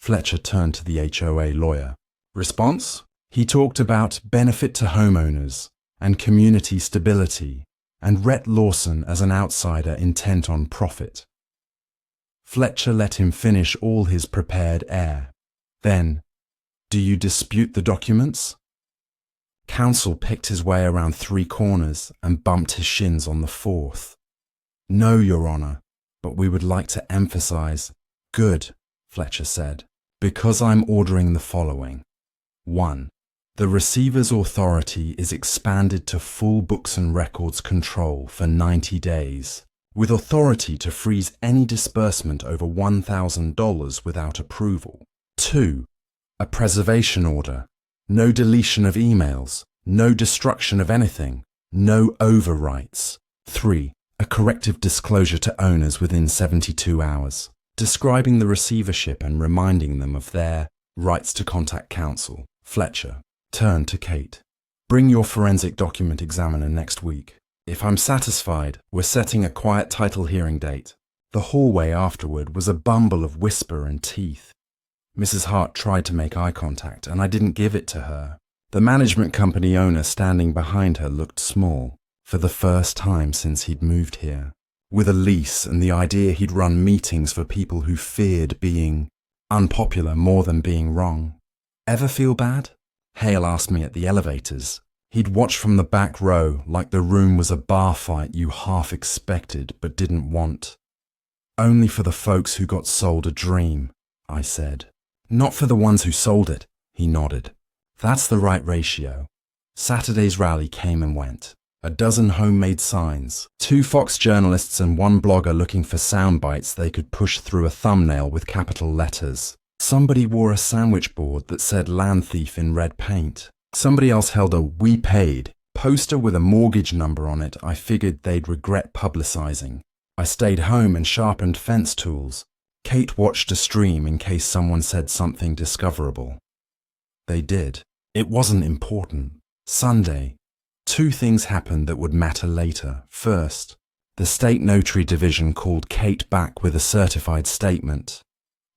Fletcher turned to the HOA lawyer. Response? He talked about benefit to homeowners and community stability and Rhett Lawson as an outsider intent on profit. Fletcher let him finish all his prepared air. Then, do you dispute the documents? Counsel picked his way around 3 corners and bumped his shins on the 4th. No, Your Honor, but we would like to emphasize. Good, Fletcher said, because I'm ordering the following. 1. The receiver's authority is expanded to full books and records control for 90 days, with authority to freeze any disbursement over $1,000 without approval. 2. A preservation order. No deletion of emails, no destruction of anything, no overwrites. 3. A corrective disclosure to owners within 72 hours, describing the receivership and reminding them of their rights to contact counsel. Fletcher turned to Kate. Bring your forensic document examiner next week. If I'm satisfied, we're setting a quiet title hearing date. The hallway afterward was a bumble of whisper and teeth. Mrs. Hart tried to make eye contact, and I didn't give it to her. The management company owner standing behind her looked small, for the first time since he'd moved here, with a lease and the idea he'd run meetings for people who feared being unpopular more than being wrong. Ever feel bad? Hale asked me at the elevators. He'd watched from the back row like the room was a bar fight you half expected but didn't want. Only for the folks who got sold a dream, I said. Not for the ones who sold it, he nodded. That's the right ratio. Saturday's rally came and went. A dozen homemade signs, 2 Fox journalists and 1 blogger looking for sound bites they could push through a thumbnail with capital letters. Somebody wore a sandwich board that said land thief in red paint. Somebody else held a "We Paid" poster with a mortgage number on it I figured they'd regret publicizing. I stayed home and sharpened fence tools. Kate watched a stream in case someone said something discoverable. They did. It wasn't important. Sunday. 2 things happened that would matter later. First, the state notary division called Kate back with a certified statement.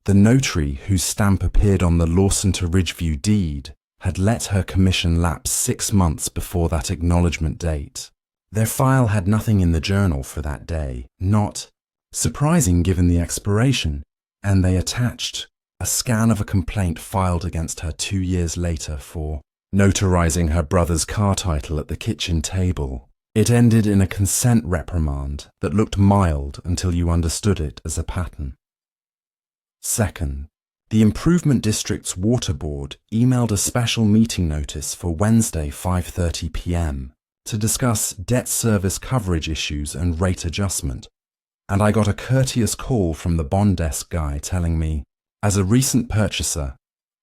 The notary whose stamp appeared on the Lawson to Ridgeview deed had let her commission lapse 6 months before that acknowledgement date. Their file had nothing in the journal for that day, not surprising given the expiration, and they attached a scan of a complaint filed against her 2 years later for notarizing her brother's car title at the kitchen table. It ended in a consent reprimand that looked mild until you understood it as a pattern. Second, the Improvement District's Water Board emailed a special meeting notice for Wednesday 5:30 p.m. to discuss debt service coverage issues and rate adjustment, and I got a courteous call from the bond desk guy telling me, as a recent purchaser,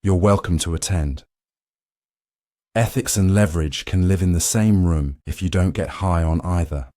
you're welcome to attend. Ethics and leverage can live in the same room if you don't get high on either.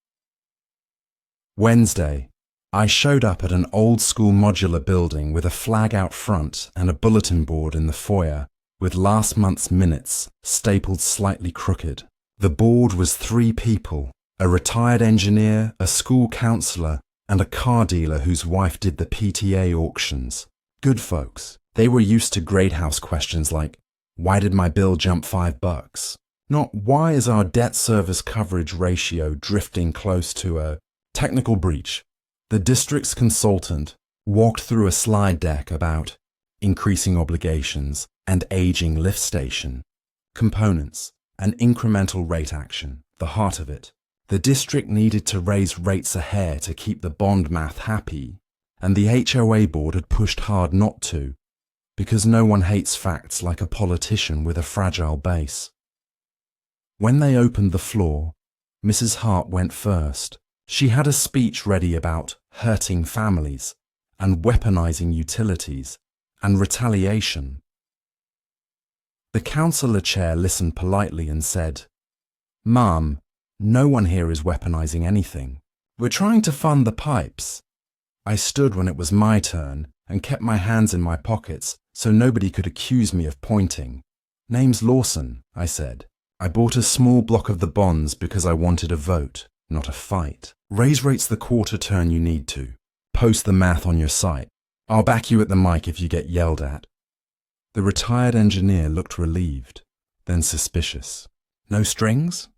Wednesday, I showed up at an old-school modular building with a flag out front and a bulletin board in the foyer with last month's minutes stapled slightly crooked. The board was 3 people, a retired engineer, a school counsellor, and a car dealer whose wife did the PTA auctions. Good folks. They were used to grade house questions like, why did my bill jump $5? Not why is our debt service coverage ratio drifting close to a technical breach. The district's consultant walked through a slide deck about increasing obligations and aging lift station, components, and incremental rate action, the heart of it. The district needed to raise rates a hair to keep the bond math happy, and the HOA board had pushed hard not to, because no one hates facts like a politician with a fragile base. When they opened the floor, Mrs. Hart went first. She had a speech ready about hurting families and weaponizing utilities and retaliation. The councillor chair listened politely and said, Ma'am, no one here is weaponizing anything. We're trying to fund the pipes. I stood when it was my turn and kept my hands in my pockets so nobody could accuse me of pointing. Name's Lawson, I said. I bought a small block of the bonds because I wanted a vote, not a fight. Raise rates the quarter turn you need to. Post the math on your site. I'll back you at the mic if you get yelled at. The retired engineer looked relieved, then suspicious. No strings?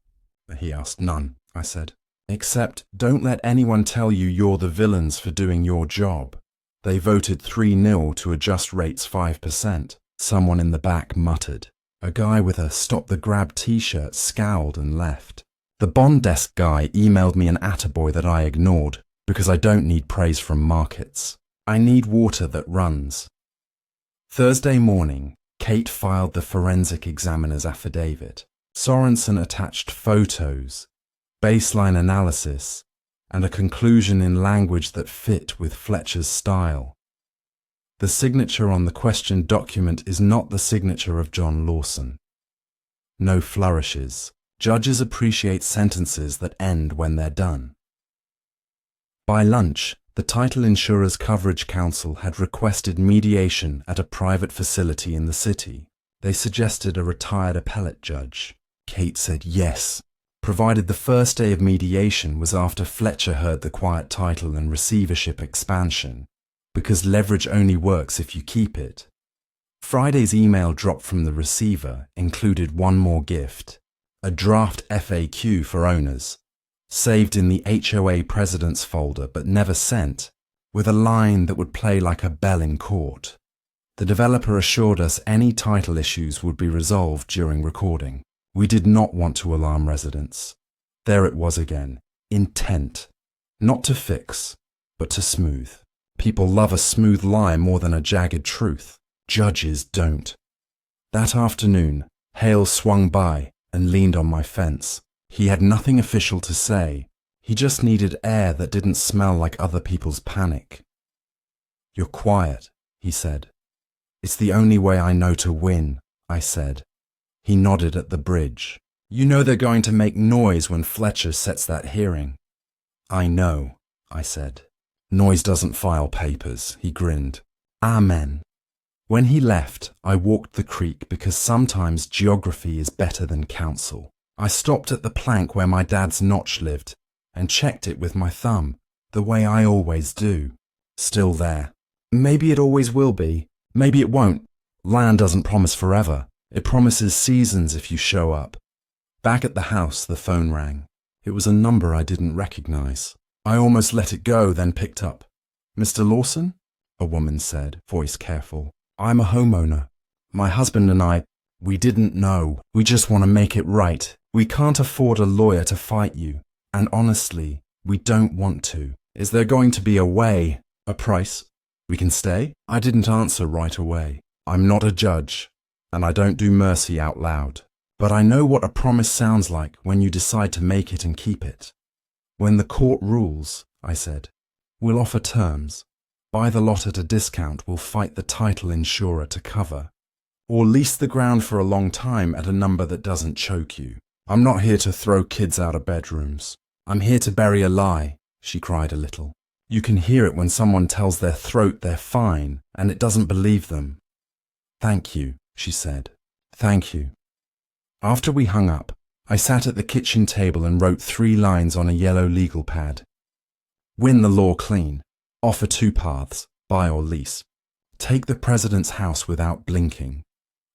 He asked. None, I said. Except, don't let anyone tell you you're the villains for doing your job. They voted 3-0 to adjust rates 5%. Someone in the back muttered. A guy with a Stop the Grab t-shirt scowled and left. The bond desk guy emailed me an attaboy that I ignored because I don't need praise from markets. I need water that runs. Thursday morning, Kate filed the forensic examiner's affidavit. Sorensen attached photos, baseline analysis, and a conclusion in language that fit with Fletcher's style. The signature on the questioned document is not the signature of John Lawson. No flourishes. Judges appreciate sentences that end when they're done. By lunch, the Title Insurers Coverage Council had requested mediation at a private facility in the city. They suggested a retired appellate judge. Kate said yes, provided the first day of mediation was after Fletcher heard the quiet title and receivership expansion, because leverage only works if you keep it. Friday's email drop from the receiver included one more gift, a draft FAQ for owners, saved in the HOA president's folder but never sent, with a line that would play like a bell in court. The developer assured us any title issues would be resolved during recording. We did not want to alarm residents. There it was again, intent, not to fix, but to smooth. People love a smooth lie more than a jagged truth. Judges don't. That afternoon, Hale swung by and leaned on my fence. He had nothing official to say. He just needed air that didn't smell like other people's panic. You're quiet, he said. It's the only way I know to win, I said. He nodded at the bridge. You know they're going to make noise when Fletcher sets that hearing. I know, I said. Noise doesn't file papers, he grinned. Amen. When he left, I walked the creek because sometimes geography is better than counsel. I stopped at the plank where my dad's notch lived and checked it with my thumb, the way I always do. Still there. Maybe it always will be. Maybe it won't. Land doesn't promise forever. It promises seasons if you show up. Back at the house, the phone rang. It was a number I didn't recognize. I almost let it go, then picked up. Mr. Lawson? A woman said, voice careful. I'm a homeowner. My husband and I, we didn't know. We just want to make it right. We can't afford a lawyer to fight you. And honestly, we don't want to. Is there going to be a way, a price? We can stay? I didn't answer right away. I'm not a judge, and I don't do mercy out loud. But I know what a promise sounds like when you decide to make it and keep it. When the court rules, I said, we'll offer terms. Buy the lot at a discount, we'll fight the title insurer to cover. Or lease the ground for a long time at a number that doesn't choke you. I'm not here to throw kids out of bedrooms. I'm here to bury a lie, she cried a little. You can hear it when someone tells their throat they're fine and it doesn't believe them. Thank you, she said. Thank you. After we hung up, I sat at the kitchen table and wrote 3 lines on a yellow legal pad. Win the law clean. Offer 2 paths, buy or lease. Take the president's house without blinking.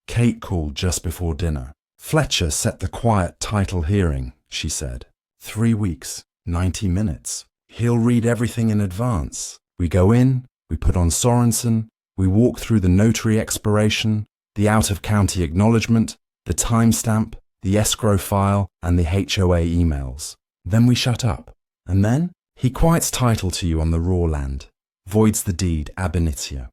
Kate called just before dinner. Fletcher set the quiet title hearing, she said. 3 weeks, 90 minutes. He'll read everything in advance. We go in, we put on Sorensen, we walk through the notary expiration, the out-of-county acknowledgement, the timestamp, the escrow file, and the HOA emails. Then we shut up. And then he quiets title to you on the raw land, voids the deed ab initio.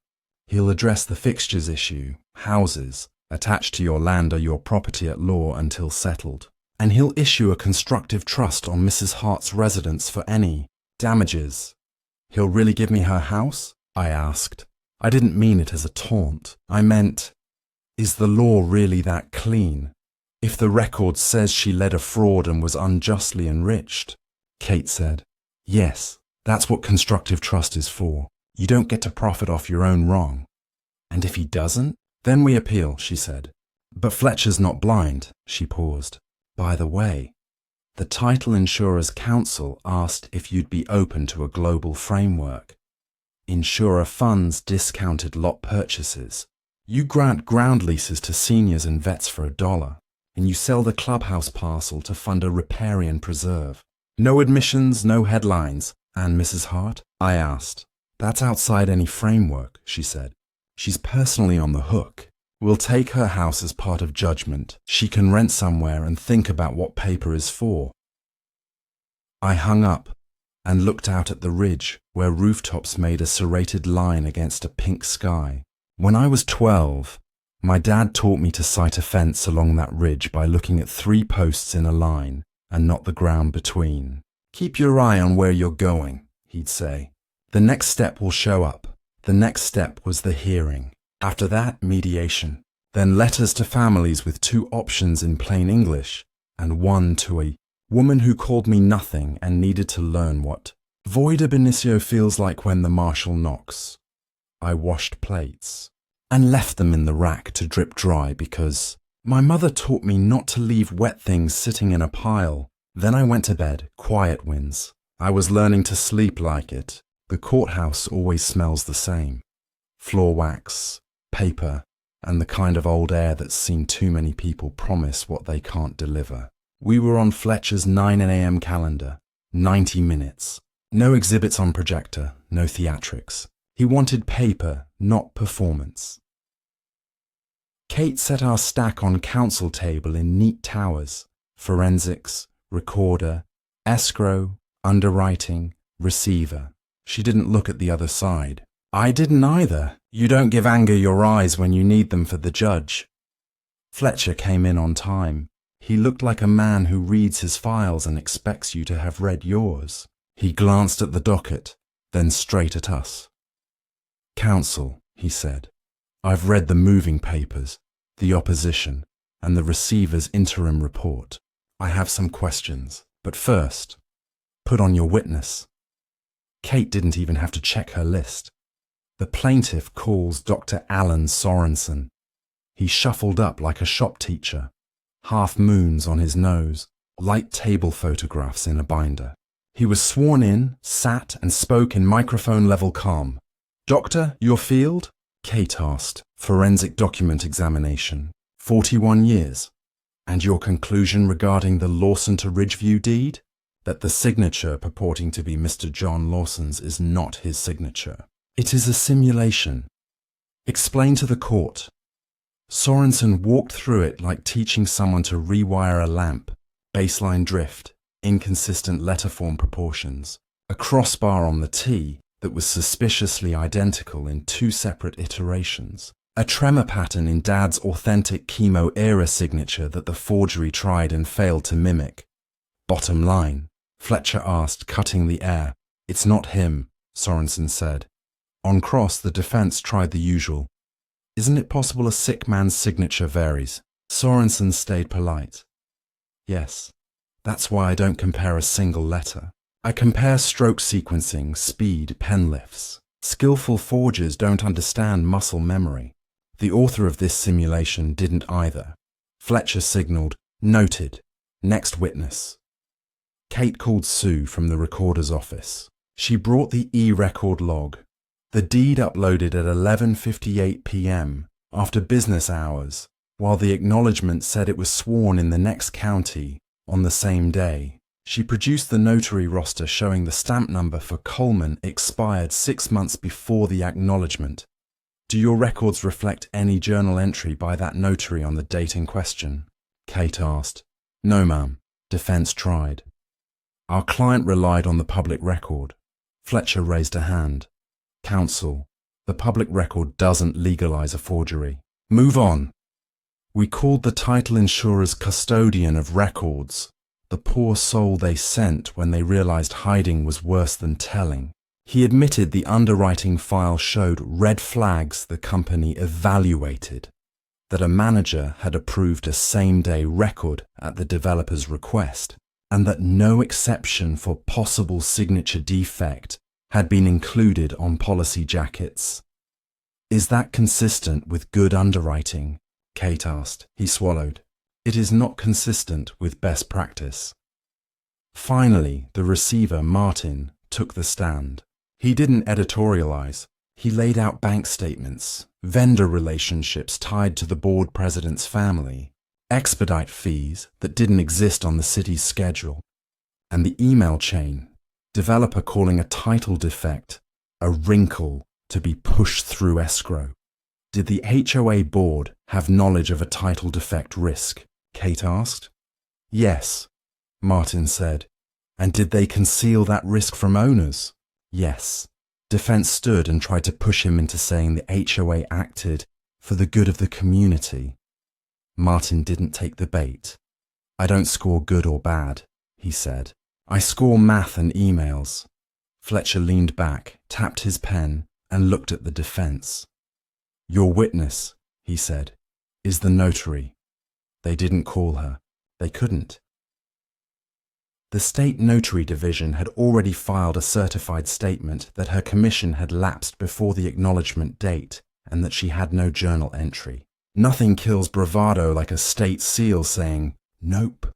He'll address the fixtures issue, houses, attached to your land or your property at law until settled. And he'll issue a constructive trust on Mrs. Hart's residence for any damages. He'll really give me her house? I asked. I didn't mean it as a taunt. I meant, is the law really that clean? If the record says she led a fraud and was unjustly enriched? Kate said, yes, that's what constructive trust is for. You don't get to profit off your own wrong. And if he doesn't? Then we appeal, she said. But Fletcher's not blind, she paused. By the way, the Title Insurers Council asked if you'd be open to a global framework. Insurer funds discounted lot purchases. You grant ground leases to seniors and vets for $1, and you sell the clubhouse parcel to fund a riparian preserve. No admissions, no headlines. And Mrs. Hart? I asked. That's outside any framework, she said. She's personally on the hook. We'll take her house as part of judgment. She can rent somewhere and think about what paper is for. I hung up and looked out at the ridge where rooftops made a serrated line against a pink sky. When I was 12, my dad taught me to sight a fence along that ridge by looking at 3 posts in a line and not the ground between. Keep your eye on where you're going, he'd say. The next step will show up. The next step was the hearing. After that, mediation. Then letters to families with 2 options in plain English and 1 to a woman who called me nothing and needed to learn what void ab initio feels like when the marshal knocks. I washed plates and left them in the rack to drip dry because my mother taught me not to leave wet things sitting in a pile. Then I went to bed, quiet wins. I was learning to sleep like it. The courthouse always smells the same. Floor wax, paper, and the kind of old air that's seen too many people promise what they can't deliver. We were on Fletcher's 9 a.m. calendar, 90 minutes. No exhibits on projector, no theatrics. He wanted paper, not performance. Kate set our stack on counsel table in neat towers: forensics, recorder, escrow, underwriting, receiver. She didn't look at the other side. I didn't either. You don't give anger your eyes when you need them for the judge. Fletcher came in on time. He looked like a man who reads his files and expects you to have read yours. He glanced at the docket, then straight at us. Counsel, he said, I've read the moving papers, the opposition, and the receiver's interim report. I have some questions, but first, put on your witness. Kate didn't even have to check her list. The plaintiff calls Dr. Alan Sorensen. He shuffled up like a shop teacher, half moons on his nose, light table photographs in a binder. He was sworn in, sat, and spoke in microphone-level calm. Doctor, your field? Kate asked. Forensic document examination. 41 years. And your conclusion regarding the Lawson to Ridgeview deed? That the signature purporting to be Mr. John Lawson's is not his signature. It is a simulation. Explain to the court. Sorensen walked through it like teaching someone to rewire a lamp. Baseline drift, inconsistent letterform proportions, a crossbar on the T that was suspiciously identical in 2 separate iterations, a tremor pattern in Dad's authentic chemo-era signature that the forgery tried and failed to mimic. Bottom line, Fletcher asked, cutting the air. It's not him, Sorensen said. On cross, the defense tried the usual. Isn't it possible a sick man's signature varies? Sorensen stayed polite. Yes, that's why I don't compare a single letter. I compare stroke sequencing, speed, pen lifts. Skillful forgers don't understand muscle memory. The author of this simulation didn't either. Fletcher signaled, noted, next witness. Kate called Sue from the recorder's office. She brought the e-record log. The deed uploaded at 11:58 p.m. after business hours, while the acknowledgement said it was sworn in the next county on the same day. She produced the notary roster showing the stamp number for Coleman expired 6 months before the acknowledgement. Do your records reflect any journal entry by that notary on the date in question? Kate asked. No, ma'am. Defense tried. Our client relied on the public record. Fletcher raised a hand. Counsel, the public record doesn't legalize a forgery. Move on. We called the title insurer's custodian of records. The poor soul they sent when they realized hiding was worse than telling. He admitted the underwriting file showed red flags the company evaluated, that a manager had approved a same-day record at the developer's request, and that no exception for possible signature defect had been included on policy jackets. Is that consistent with good underwriting? Kate asked. He swallowed. It is not consistent with best practice. Finally, the receiver, Martin, took the stand. He didn't editorialize. He laid out bank statements, vendor relationships tied to the board president's family, expedite fees that didn't exist on the city's schedule, and the email chain, developer calling a title defect a wrinkle to be pushed through escrow. Did the HOA board have knowledge of a title defect risk? Kate asked. Yes, Martin said. And did they conceal that risk from owners? Yes. Defense stood and tried to push him into saying the HOA acted for the good of the community. Martin didn't take the bait. I don't score good or bad, he said. I score math and emails. Fletcher leaned back, tapped his pen, and looked at the defense. Your witness, he said, is the notary. They didn't call her. They couldn't. The State Notary Division had already filed a certified statement that her commission had lapsed before the acknowledgement date and that she had no journal entry. Nothing kills bravado like a state seal saying, nope.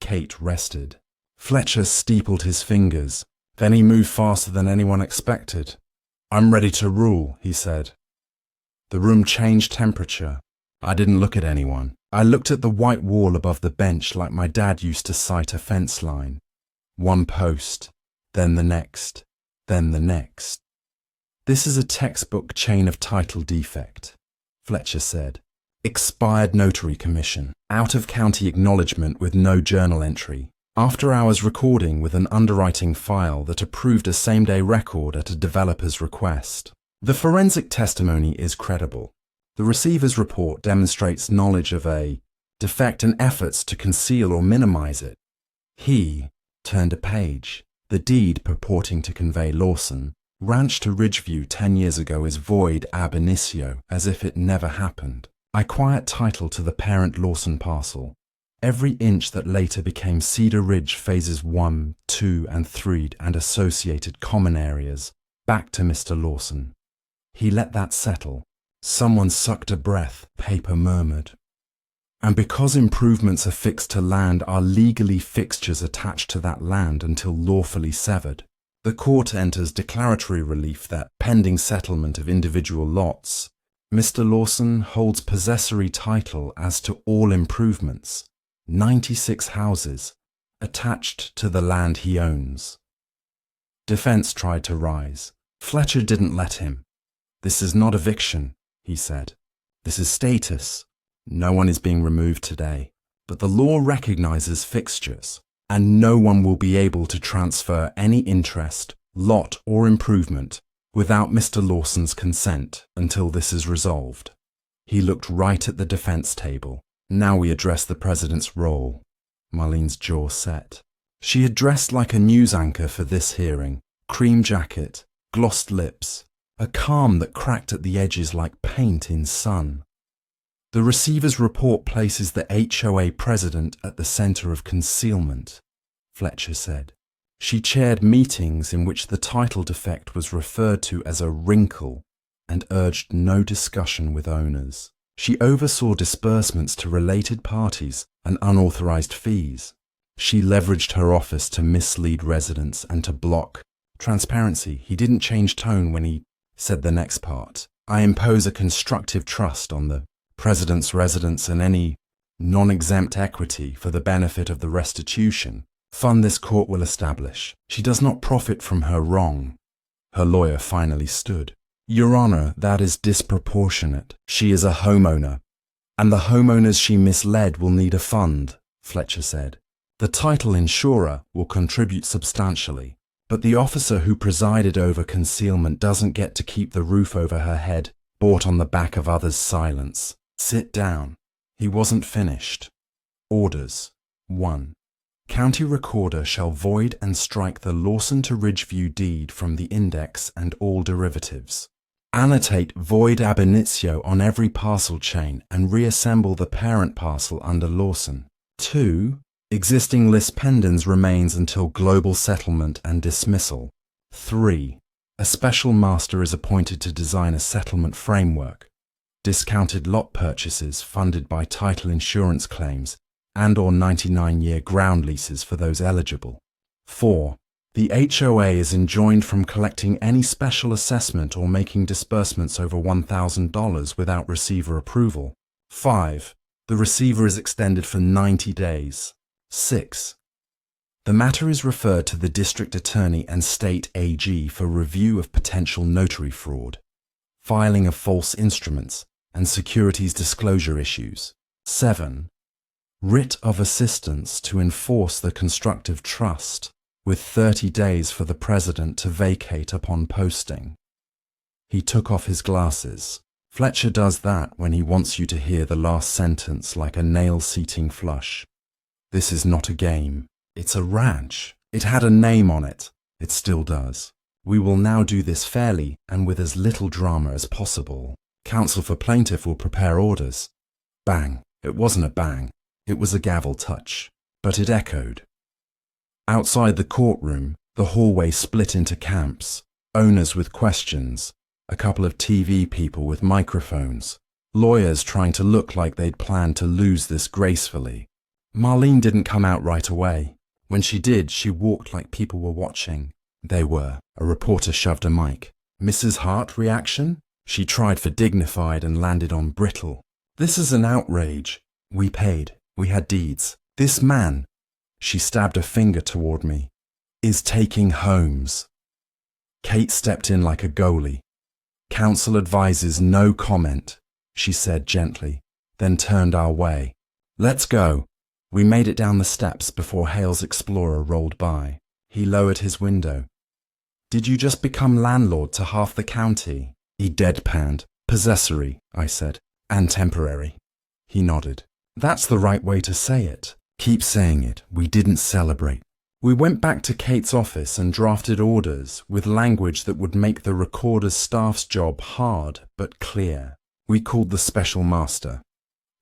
Kate rested. Fletcher steepled his fingers. Then he moved faster than anyone expected. I'm ready to rule, he said. The room changed temperature. I didn't look at anyone. I looked at the white wall above the bench like my dad used to sight a fence line. One post, then the next, then the next. This is a textbook chain of title defect, Fletcher said. Expired notary commission, out-of-county acknowledgement with no journal entry, after-hours recording with an underwriting file that approved a same-day record at a developer's request. The forensic testimony is credible. The receiver's report demonstrates knowledge of a defect and efforts to conceal or minimize it. He turned a page. The deed purporting to convey Lawson Ranch to Ridgeview 10 years ago is void ab initio, as if it never happened. I quiet title to the parent Lawson parcel. Every inch that later became Cedar Ridge phases 1, 2, and 3 and associated common areas back to Mr. Lawson. He let that settle. Someone sucked a breath, paper murmured. And because improvements affixed to land are legally fixtures attached to that land until lawfully severed, the court enters declaratory relief that, pending settlement of individual lots, Mr. Lawson holds possessory title as to all improvements, 96 houses, attached to the land he owns. Defense tried to rise. Fletcher didn't let him. This is not eviction, he said. This is status. No one is being removed today, but the law recognizes fixtures, and no one will be able to transfer any interest, lot, or improvement without Mr. Lawson's consent until this is resolved. He looked right at the defense table. Now we address the president's role. Marlene's jaw set. She had dressed like a news anchor for this hearing. Cream jacket, glossed lips, a calm that cracked at the edges like paint in sun. The receiver's report places the HOA president at the center of concealment, Fletcher said. She chaired meetings in which the title defect was referred to as a wrinkle and urged no discussion with owners. She oversaw disbursements to related parties and unauthorized fees. She leveraged her office to mislead residents and to block transparency. He didn't change tone when he said the next part. I impose a constructive trust on the president's residence and any non-exempt equity for the benefit of the restitution fund this court will establish. She does not profit from her wrong. Her lawyer finally stood. Your Honor, that is disproportionate. She is a homeowner, and the homeowners she misled will need a fund, Fletcher said. The title insurer will contribute substantially, but the officer who presided over concealment doesn't get to keep the roof over her head, bought on the back of others' silence. Sit down. He wasn't finished. Orders. 1. County Recorder shall void and strike the Lawson to Ridgeview deed from the index and all derivatives. Annotate void ab initio on every parcel chain and reassemble the parent parcel under Lawson. 2. Existing list Pendens remains until global settlement and dismissal. 3. A special master is appointed to design a settlement framework. Discounted lot purchases funded by title insurance claims and or 99-year ground leases for those eligible. 4. The HOA is enjoined from collecting any special assessment or making disbursements over $1,000 without receiver approval. 5. The receiver is extended for 90 days. 6. The matter is referred to the district attorney and state AG for review of potential notary fraud, filing of false instruments, and securities disclosure issues. 7. Writ of assistance to enforce the constructive trust, with 30 days for the president to vacate upon posting. He took off his glasses. Fletcher does that when he wants you to hear the last sentence like a nail-seating flush. This is not a game. It's a ranch. It had a name on it. It still does. We will now do this fairly and with as little drama as possible. Counsel for plaintiff will prepare orders. Bang. It wasn't a bang. It was a gavel touch. But it echoed. Outside the courtroom, the hallway split into camps. Owners with questions. A couple of TV people with microphones. Lawyers trying to look like they'd planned to lose this gracefully. Marlene didn't come out right away. When she did, she walked like people were watching. They were. A reporter shoved a mic. Mrs. Hart reaction? She tried for dignified and landed on brittle. This is an outrage. We paid. We had deeds. This man, she stabbed a finger toward me, is taking homes. Kate stepped in like a goalie. Counsel advises no comment, she said gently, then turned our way. Let's go. We made it down the steps before Hale's Explorer rolled by. He lowered his window. Did you just become landlord to half the county? He deadpanned. Possessory, I said, and temporary. He nodded. That's the right way to say it. Keep saying it. We didn't celebrate. We went back to Kate's office and drafted orders with language that would make the recorder's staff's job hard but clear. We called the special master.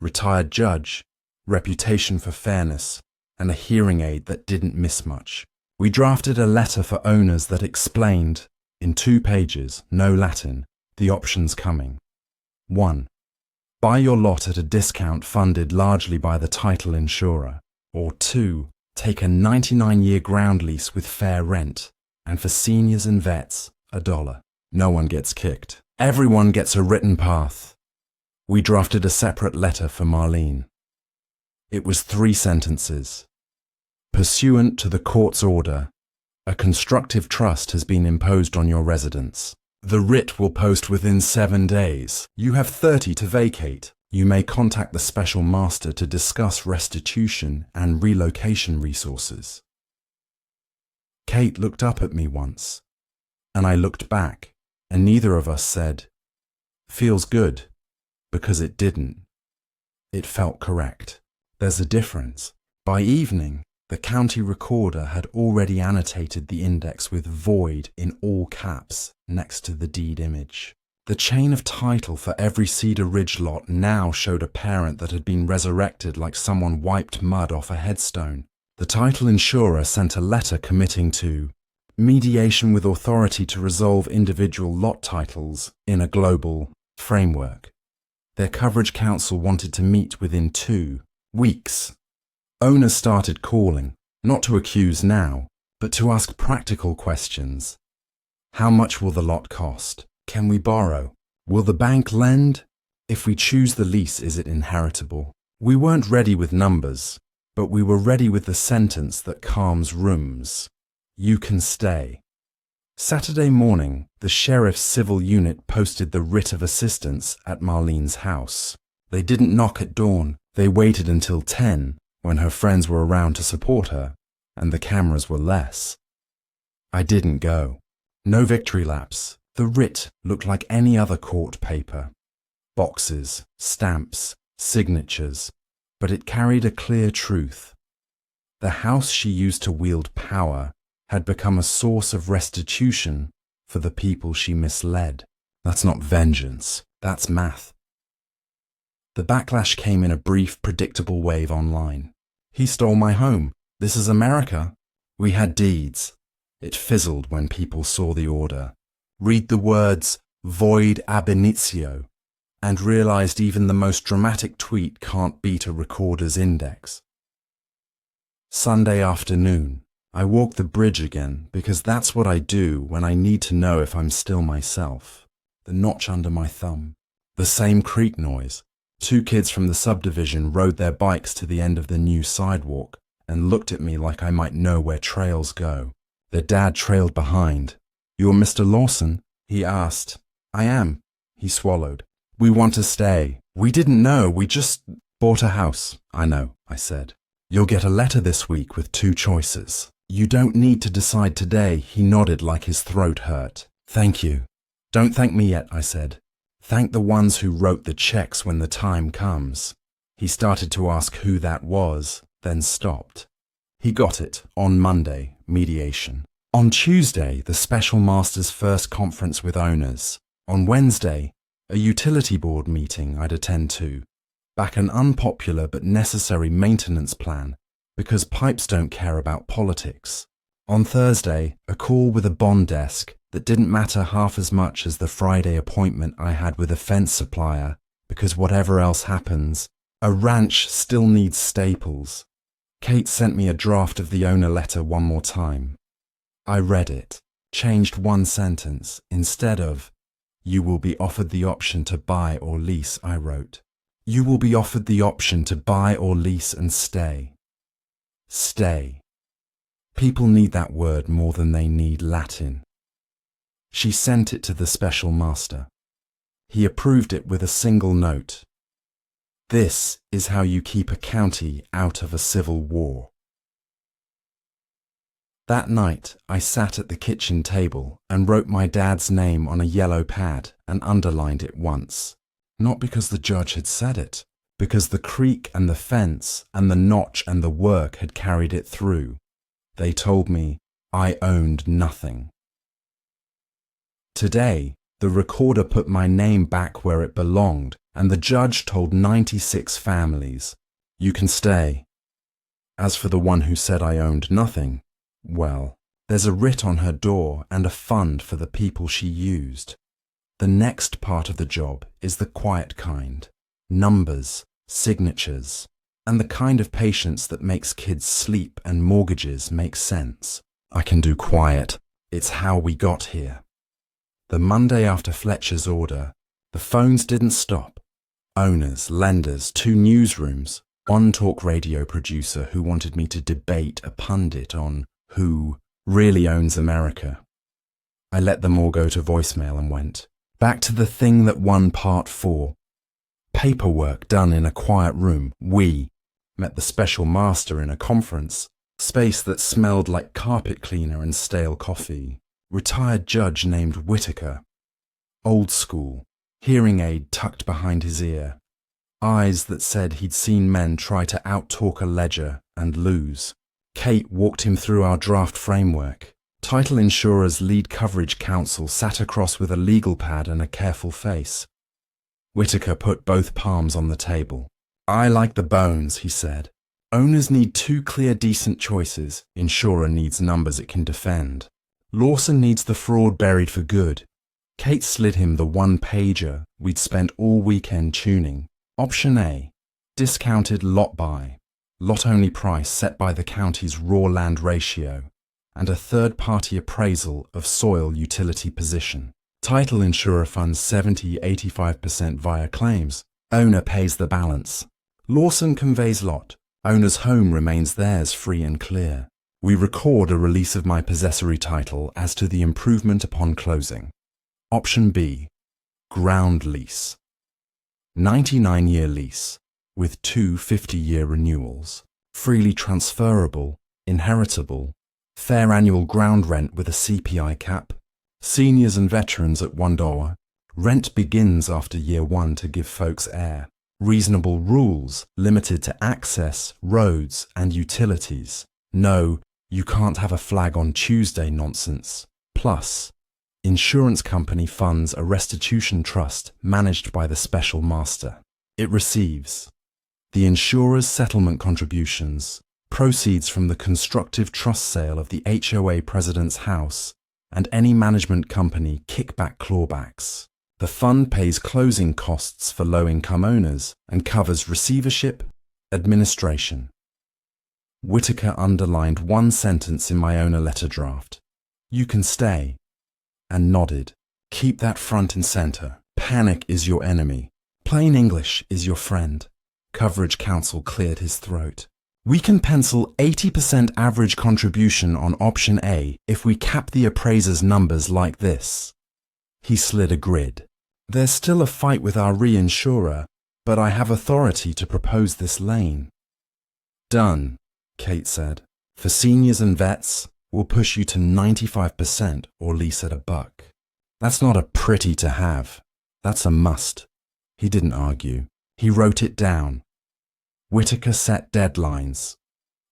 Retired judge, reputation for fairness, and a hearing aid that didn't miss much. We drafted a letter for owners that explained, in 2 pages, no Latin, the options coming. 1. Buy your lot at a discount funded largely by the title insurer. Or 2. Take a 99-year ground lease with fair rent, and for seniors and vets, $1. No one gets kicked. Everyone gets a written path. We drafted a separate letter for Marlene. It was 3 sentences. Pursuant to the court's order, a constructive trust has been imposed on your residence. The writ will post within 7 days. You have 30 to vacate. You may contact the special master to discuss restitution and relocation resources. Kate looked up at me once, and I looked back, and neither of us said, "Feels good," because it didn't. It felt correct. There's a difference. By evening, the county recorder had already annotated the index with void in all caps next to the deed image. The chain of title for every Cedar Ridge lot now showed a parent that had been resurrected like someone wiped mud off a headstone. The title insurer sent a letter committing to mediation with authority to resolve individual lot titles in a global framework. Their coverage counsel wanted to meet within 2 weeks. Owners started calling, not to accuse now, but to ask practical questions. How much will the lot cost? Can we borrow? Will the bank lend? If we choose the lease, is it inheritable? We weren't ready with numbers, but we were ready with the sentence that calms rooms. You can stay. Saturday morning, the sheriff's civil unit posted the writ of assistance at Marlene's house. They didn't knock at dawn. They waited until 10, when her friends were around to support her, and the cameras were less. I didn't go. No victory laps. The writ looked like any other court paper. Boxes, stamps, signatures, but it carried a clear truth. The house she used to wield power had become a source of restitution for the people she misled. That's not vengeance, that's math. The backlash came in a brief, predictable wave online. He stole my home. This is America. We had deeds. It fizzled when people saw the order. Read the words void ab initio and realized even the most dramatic tweet can't beat a recorder's index. Sunday afternoon, I walk the bridge again because that's what I do when I need to know if I'm still myself. The notch under my thumb. The same creak noise. 2 kids from the subdivision rode their bikes to the end of the new sidewalk and looked at me like I might know where trails go. Their dad trailed behind. "You're Mr. Lawson?" he asked. "I am," he swallowed. "We want to stay. We didn't know, we just bought a house." "I know," I said. "You'll get a letter this week with 2 choices. You don't need to decide today," he nodded like his throat hurt. "Thank you." "Don't thank me yet," I said. "Thank the ones who wrote the checks when the time comes." He started to ask who that was, then stopped. He got it on Monday, mediation. On Tuesday, the special master's first conference with owners. On Wednesday, a utility board meeting I'd attend to. Back an unpopular but necessary maintenance plan, because pipes don't care about politics. On Thursday, a call with a bond desk that didn't matter half as much as the Friday appointment I had with a fence supplier, because whatever else happens, a ranch still needs staples. Kate sent me a draft of the owner letter one more time. I read it, changed one sentence. Instead of, "You will be offered the option to buy or lease," I wrote, "You will be offered the option to buy or lease and stay." Stay. People need that word more than they need Latin. She sent it to the special master. He approved it with a single note. This is how you keep a county out of a civil war. That night, I sat at the kitchen table and wrote my dad's name on a yellow pad and underlined it once. Not because the judge had said it, because the creak and the fence and the notch and the work had carried it through. They told me I owned nothing. Today, the recorder put my name back where it belonged, and the judge told 96 families, "You can stay." As for the one who said I owned nothing, well, there's a writ on her door and a fund for the people she used. The next part of the job is the quiet kind. Numbers, signatures, and the kind of patience that makes kids sleep and mortgages make sense. I can do quiet. It's how we got here. The Monday after Fletcher's order, the phones didn't stop. Owners, lenders, 2 newsrooms, one talk radio producer who wanted me to debate a pundit on who really owns America. I let them all go to voicemail and went back to the thing that won part 4. Paperwork done in a quiet room. We met the special master in a conference space that smelled like carpet cleaner and stale coffee. Retired judge named Whitaker. Old school, hearing aid tucked behind his ear. Eyes that said he'd seen men try to outtalk a ledger and lose. Kate walked him through our draft framework. Title insurer's lead coverage counsel sat across with a legal pad and a careful face. Whitaker put both palms on the table. "I like the bones," he said. "Owners need 2 clear, decent choices. Insurer needs numbers it can defend. Lawson needs the fraud buried for good." Kate slid him the 1-pager we'd spent all weekend tuning. Option A, discounted lot buy, lot-only price set by the county's raw land ratio, and a third-party appraisal of soil utility position. Title insurer funds 70-85% via claims. Owner pays the balance. Lawson conveys lot. Owner's home remains theirs free and clear. We record a release of my possessory title as to the improvement upon closing. Option B, ground lease. 99-year lease, with 2 50-year renewals. Freely transferable, inheritable, fair annual ground rent with a CPI cap. Seniors and veterans at $1. Rent begins after year 1 to give folks air. Reasonable rules limited to access, roads, and utilities. No, you can't have a flag on Tuesday nonsense. Plus, insurance company funds a restitution trust managed by the special master. It receives the insurer's settlement contributions, proceeds from the constructive trust sale of the HOA president's house, and any management company kickback clawbacks. The fund pays closing costs for low-income owners and covers receivership, administration. Whitaker underlined one sentence in my owner letter draft. "You can stay," and nodded. "Keep that front and center. Panic is your enemy. Plain English is your friend." Coverage counsel cleared his throat. "We can pencil 80% average contribution on option A if we cap the appraiser's numbers like this." He slid a grid. "There's still a fight with our reinsurer, but I have authority to propose this lane." "Done," Kate said. "For seniors and vets, we'll push you to 95% or lease at $1. That's not a pretty to have. That's a must." He didn't argue. He wrote it down. Whitaker set deadlines.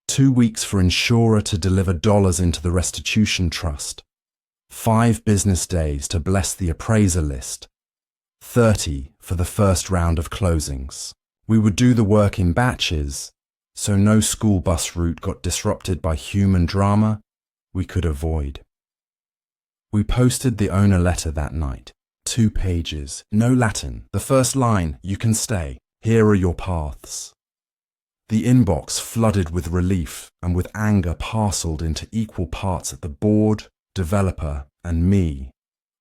2 weeks for insurer to deliver dollars into the restitution trust. 5 business days to bless the appraiser list. 30 for the first round of closings. We would do the work in batches, so no school bus route got disrupted by human drama we could avoid. We posted the owner letter that night. 2 pages, no Latin. The first line, "You can stay. Here are your paths." The inbox flooded with relief and with anger parceled into equal parts at the board, developer, and me.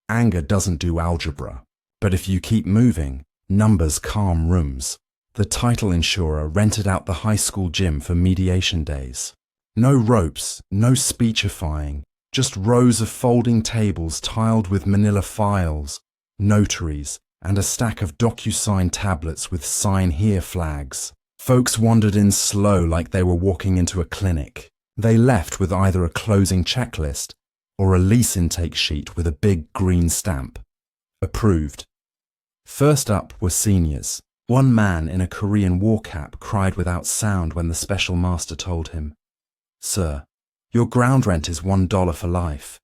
Anger doesn't do algebra, but if you keep moving, numbers calm rooms. The title insurer rented out the high school gym for mediation days. No ropes, no speechifying, just rows of folding tables tiled with manila files, notaries, and a stack of DocuSign tablets with sign here flags. Folks wandered in slow like they were walking into a clinic. They left with either a closing checklist or a lease intake sheet with a big green stamp. Approved. First up were seniors. One man in a Korean war cap cried without sound when the special master told him, "Sir, your ground rent is $1 for life."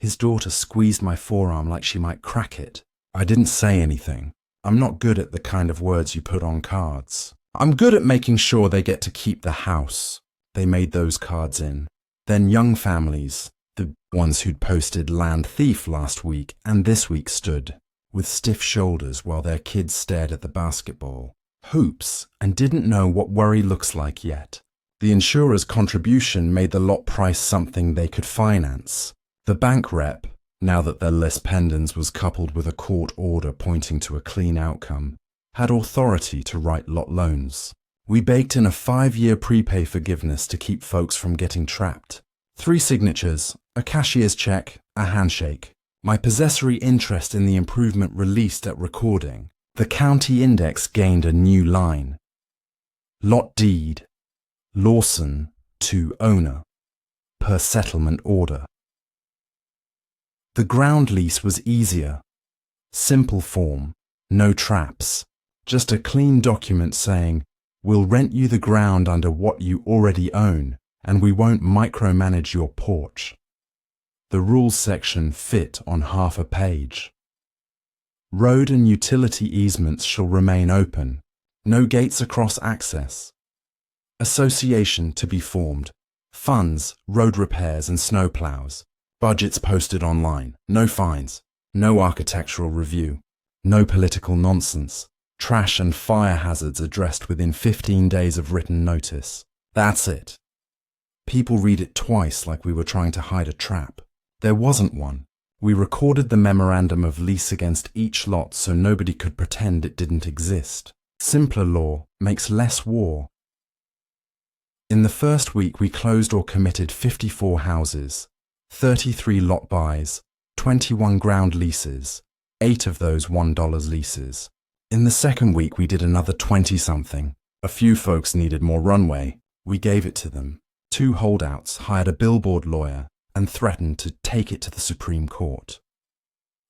His daughter squeezed my forearm like she might crack it. I didn't say anything. I'm not good at the kind of words you put on cards. I'm good at making sure they get to keep the house. They made those cards in. Then young families, the ones who'd posted land thief last week and this week, stood with stiff shoulders while their kids stared at the basketball hoops and didn't know what worry looks like yet. The insurer's contribution made the lot price something they could finance. The bank rep, now that their list Pendens was coupled with a court order pointing to a clean outcome, had authority to write lot loans. We baked in a 5-year prepay forgiveness to keep folks from getting trapped. 3 signatures, a cashier's check, a handshake. My possessory interest in the improvement released at recording. The county index gained a new line. Lot deed. Lawson to owner. Per settlement order. The ground lease was easier. Simple form, no traps. Just a clean document saying, "We'll rent you the ground under what you already own, and we won't micromanage your porch." The rules section fit on half a page. Road and utility easements shall remain open. No gates across access. Association to be formed. Funds, road repairs and snowplows. Budgets posted online. No fines. No architectural review. No political nonsense. Trash and fire hazards addressed within 15 days of written notice. That's it. People read it twice like we were trying to hide a trap. There wasn't one. We recorded the memorandum of lease against each lot so nobody could pretend it didn't exist. Simpler law makes less war. In the first week we closed or committed 54 houses, 33 lot buys, 21 ground leases, 8 of those $1 leases. In the second week we did another 20-something. A few folks needed more runway. We gave it to them. 2 holdouts hired a billboard lawyer and threatened to take it to the Supreme Court.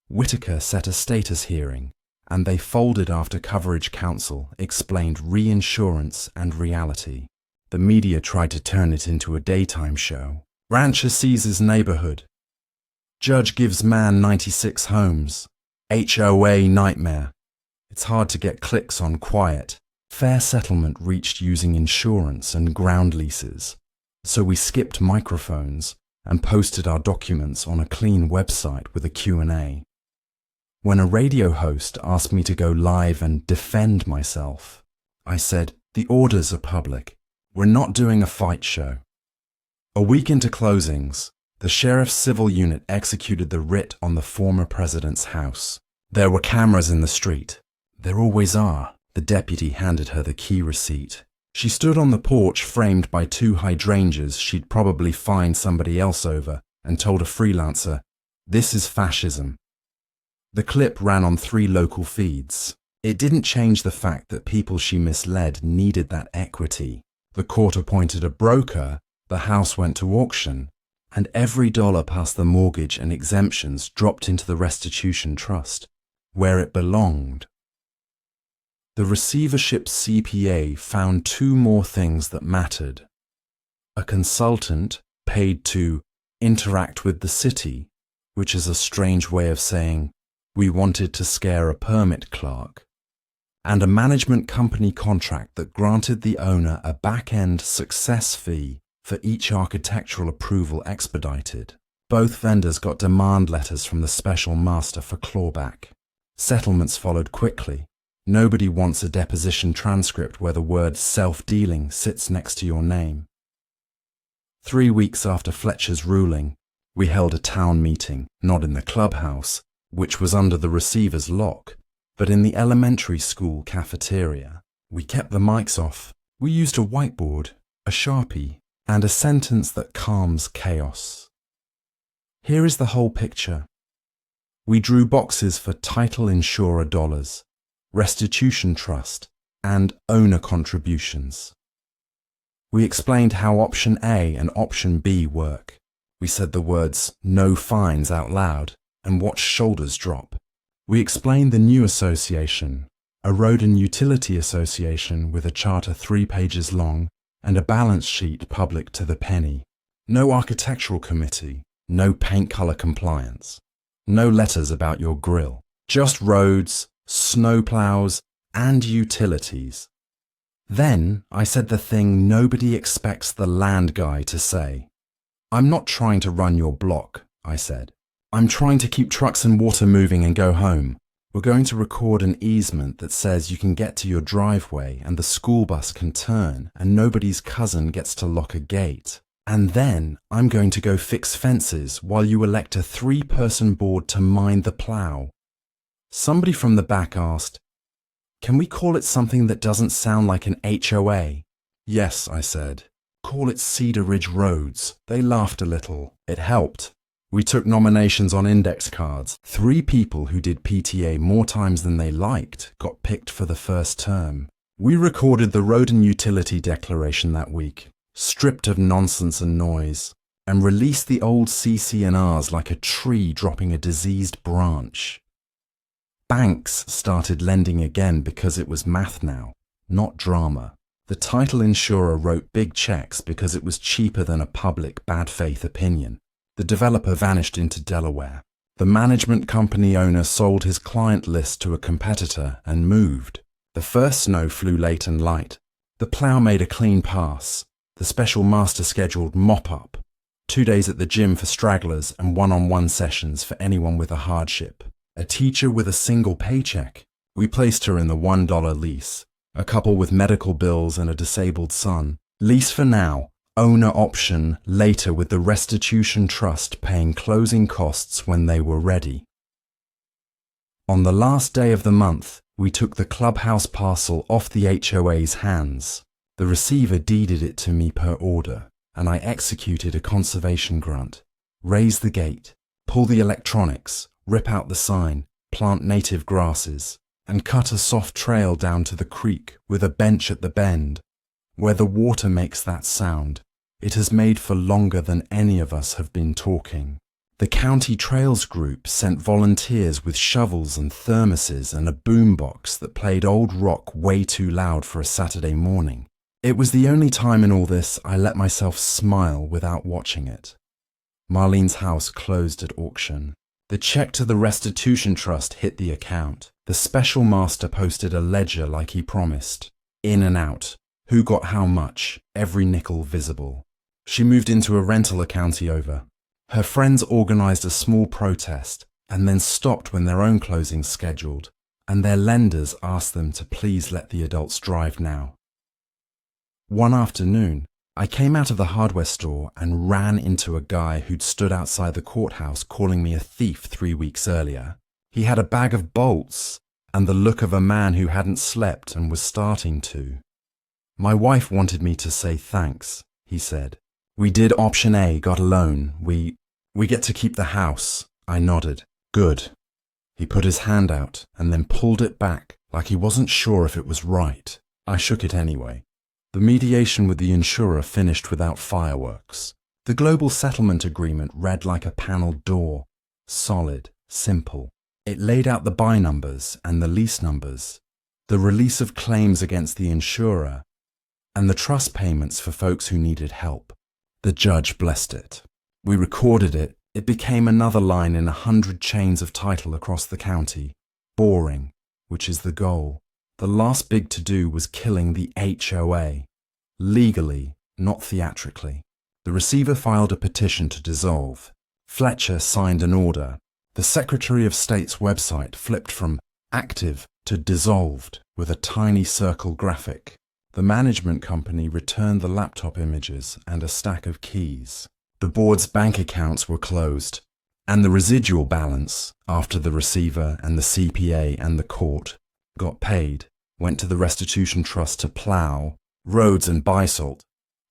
Whitaker set a status hearing, and they folded after coverage counsel explained reinsurance and reality. The media tried to turn it into a daytime show. Rancher seizes neighborhood. Judge gives man 96 homes. HOA nightmare. It's hard to get clicks on quiet. Fair settlement reached using insurance and ground leases. So we skipped microphones and posted our documents on a clean website with a Q&A. When a radio host asked me to go live and defend myself, I said, "The orders are public. We're not doing a fight show. A week into closings, the sheriff's civil unit executed the writ on the former president's house. There were cameras in the street. There always are. The deputy handed her the key receipt. She stood on the porch framed by 2 hydrangeas she'd probably fined somebody else over and told a freelancer, "This is fascism." The clip ran on 3 local feeds. It didn't change the fact that people she misled needed that equity. The court appointed a broker, the house went to auction, and every dollar past the mortgage and exemptions dropped into the restitution trust, where it belonged. The receivership CPA found 2 more things that mattered. A consultant paid to interact with the city, which is a strange way of saying we wanted to scare a permit clerk, and a management company contract that granted the owner a back-end success fee for each architectural approval expedited. Both vendors got demand letters from the special master for clawback. Settlements followed quickly. Nobody wants a deposition transcript where the word self-dealing sits next to your name. 3 weeks after Fletcher's ruling, we held a town meeting, not in the clubhouse, which was under the receiver's lock, but in the elementary school cafeteria. We kept the mics off. We used a whiteboard, a Sharpie, and a sentence that calms chaos. Here is the whole picture. We drew boxes for title insurer dollars, restitution trust, and owner contributions. We explained how option A and option B work. We said the words "no fines" out loud and watched shoulders drop. We explained the new association, a road and utility association with a charter 3 pages long and a balance sheet public to the penny. No architectural committee, no paint color compliance, no letters about your grill, just roads, snowplows, and utilities. Then I said the thing nobody expects the land guy to say. "I'm not trying to run your block," I said. "I'm trying to keep trucks and water moving and go home. We're going to record an easement that says you can get to your driveway and the school bus can turn and nobody's cousin gets to lock a gate. And then I'm going to go fix fences while you elect a 3-person board to mind the plow." Somebody from the back asked, "Can we call it something that doesn't sound like an HOA?" "Yes," I said. "Call it Cedar Ridge Roads." They laughed a little. It helped. We took nominations on index cards. 3 people who did PTA more times than they liked got picked for the first term. We recorded the road and utility declaration that week, stripped of nonsense and noise, and released the old CC&Rs like a tree dropping a diseased branch. Banks started lending again because it was math now, not drama. The title insurer wrote big checks because it was cheaper than a public bad faith opinion. The developer vanished into Delaware. The management company owner sold his client list to a competitor and moved. The first snow flew late and light. The plow made a clean pass. The special master scheduled mop-up, 2 days at the gym for stragglers and one-on-one sessions for anyone with a hardship. A teacher with a single paycheck. We placed her in the $1 lease. A couple with medical bills and a disabled son. Lease for now. Owner option later with the restitution trust paying closing costs when they were ready. On the last day of the month, we took the clubhouse parcel off the HOA's hands. The receiver deeded it to me per order, and I executed a conservation grant. Raise the gate, pull the electronics, rip out the sign, plant native grasses, and cut a soft trail down to the creek with a bench at the bend. Where the water makes that sound, it has made for longer than any of us have been talking. The County Trails Group sent volunteers with shovels and thermoses and a boombox that played old rock way too loud for a Saturday morning. It was the only time in all this I let myself smile without watching it. Marlene's house closed at auction. The check to the restitution trust hit the account. The special master posted a ledger like he promised. In and out. Who got how much, every nickel visible. She moved into a rental a county over. Her friends organized a small protest and then stopped when their own closing scheduled, and their lenders asked them to please let the adults drive now. One afternoon, I came out of the hardware store and ran into a guy who'd stood outside the courthouse calling me a thief 3 weeks earlier. He had a bag of bolts and the look of a man who hadn't slept and was starting to. My wife wanted me to say thanks, he said. We did option A, got a loan. We get to keep the house. I nodded. Good. He put his hand out and then pulled it back like he wasn't sure if it was right. I shook it anyway. The mediation with the insurer finished without fireworks. The global settlement agreement read like a paneled door. Solid, simple. It laid out the buy numbers and the lease numbers, the release of claims against the insurer, and the trust payments for folks who needed help. The judge blessed it. We recorded it. It became another line in 100 chains of title across the county. Boring, which is the goal. The last big to-do was killing the HOA. Legally, not theatrically. The receiver filed a petition to dissolve. Fletcher signed an order. The Secretary of State's website flipped from active to dissolved with a tiny circle graphic. The management company returned the laptop images and a stack of keys. The board's bank accounts were closed, and the residual balance, after the receiver and the CPA and the court got paid, went to the restitution trust to plough roads and buy salt.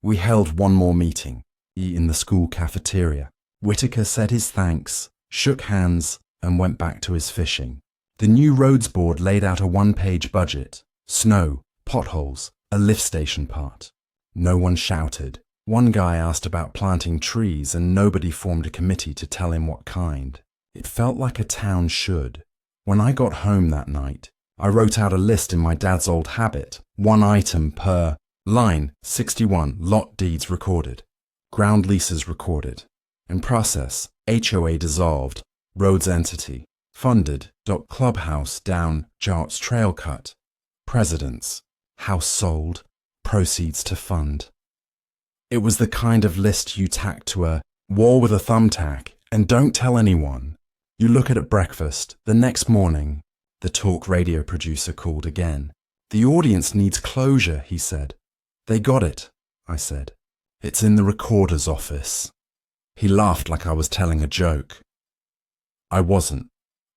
We held one more meeting, in the school cafeteria. Whitaker said his thanks, shook hands, and went back to his fishing. The new roads board laid out a one-page budget. Snow, potholes, a lift station part. No one shouted. One guy asked about planting trees and nobody formed a committee to tell him what kind. It felt like a town should. When I got home that night, I wrote out a list in my dad's old habit, one item per line. 61 lot deeds recorded, ground leases recorded. In process, HOA dissolved, roads entity, funded, clubhouse down, Jart's trail cut, presidents, house sold, proceeds to fund. It was the kind of list you tack to a wall with a thumbtack and don't tell anyone. You look at breakfast. The next morning, the talk radio producer called again. The audience needs closure, he said. They got it, I said. It's in the recorder's office. He laughed like I was telling a joke. I wasn't.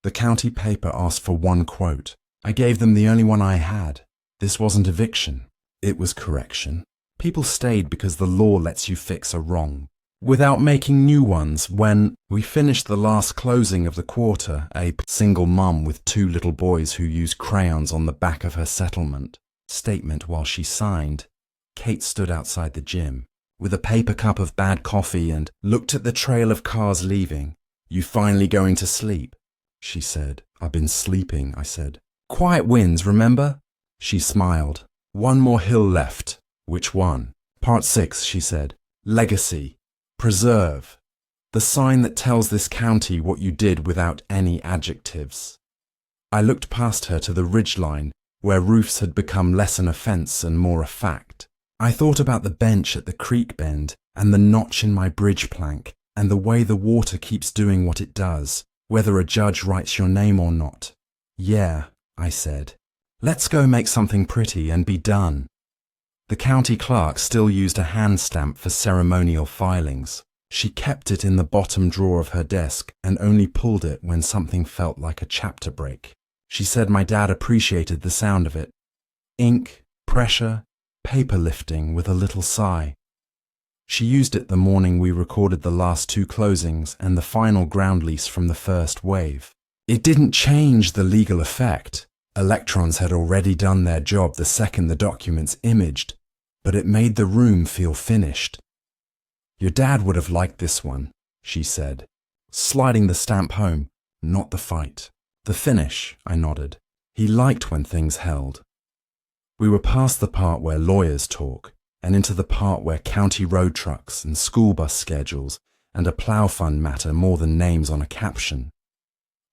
The county paper asked for one quote. I gave them the only one I had. This wasn't eviction. It was correction. People stayed because the law lets you fix a wrong, without making new ones. When we finished the last closing of the quarter, a single mum with 2 little boys who used crayons on the back of her settlement statement while she signed, Kate stood outside the gym with a paper cup of bad coffee and looked at the trail of cars leaving. You finally going to sleep? She said. I've been sleeping, I said. Quiet wins, remember? She smiled. One more hill left. Which one? Part 6, she said. Legacy. Preserve. The sign that tells this county what you did without any adjectives. I looked past her to the ridgeline where roofs had become less an offence and more a fact. I thought about the bench at the creek bend and the notch in my bridge plank and the way the water keeps doing what it does, whether a judge writes your name or not. Yeah, I said. Let's go make something pretty and be done. The county clerk still used a hand stamp for ceremonial filings. She kept it in the bottom drawer of her desk and only pulled it when something felt like a chapter break. She said my dad appreciated the sound of it. Ink, pressure, paper lifting with a little sigh. She used it the morning we recorded the last 2 closings and the final ground lease from the first wave. It didn't change the legal effect. Electrons had already done their job the second the documents imaged, but it made the room feel finished. Your dad would have liked this one, she said, sliding the stamp home, not the fight. The finish, I nodded. He liked when things held. We were past the part where lawyers talk and into the part where county road trucks and school bus schedules and a plough fund matter more than names on a caption.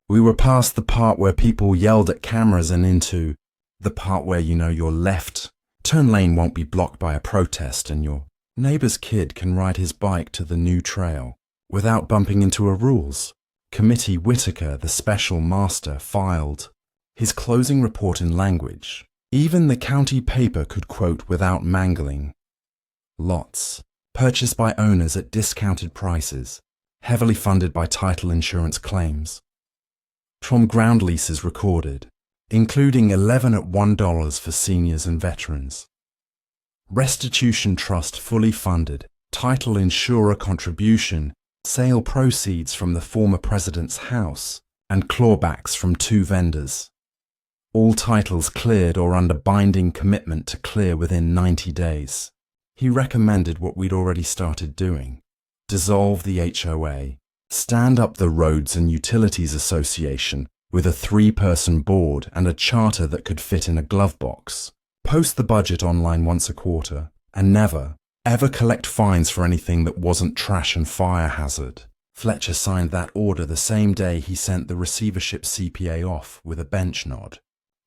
We were past the part where people yelled at cameras and into the part where your left turn lane won't be blocked by a protest and your neighbour's kid can ride his bike to the new trail without bumping into a rules. Committee Whitaker, the special master, filed his closing report in language. Even the county paper could quote without mangling. Lots, purchased by owners at discounted prices, heavily funded by title insurance claims. From ground leases recorded, including 11 at $1 for seniors and veterans. Restitution trust fully funded, title insurer contribution, sale proceeds from the former president's house, and clawbacks from 2 vendors. All titles cleared or under binding commitment to clear within 90 days. He recommended what we'd already started doing. Dissolve the HOA, stand up the Roads and Utilities Association with a 3-person board and a charter that could fit in a glove box. Post the budget online once a quarter, and never, ever collect fines for anything that wasn't trash and fire hazard. Fletcher signed that order the same day he sent the receivership CPA off with a bench nod.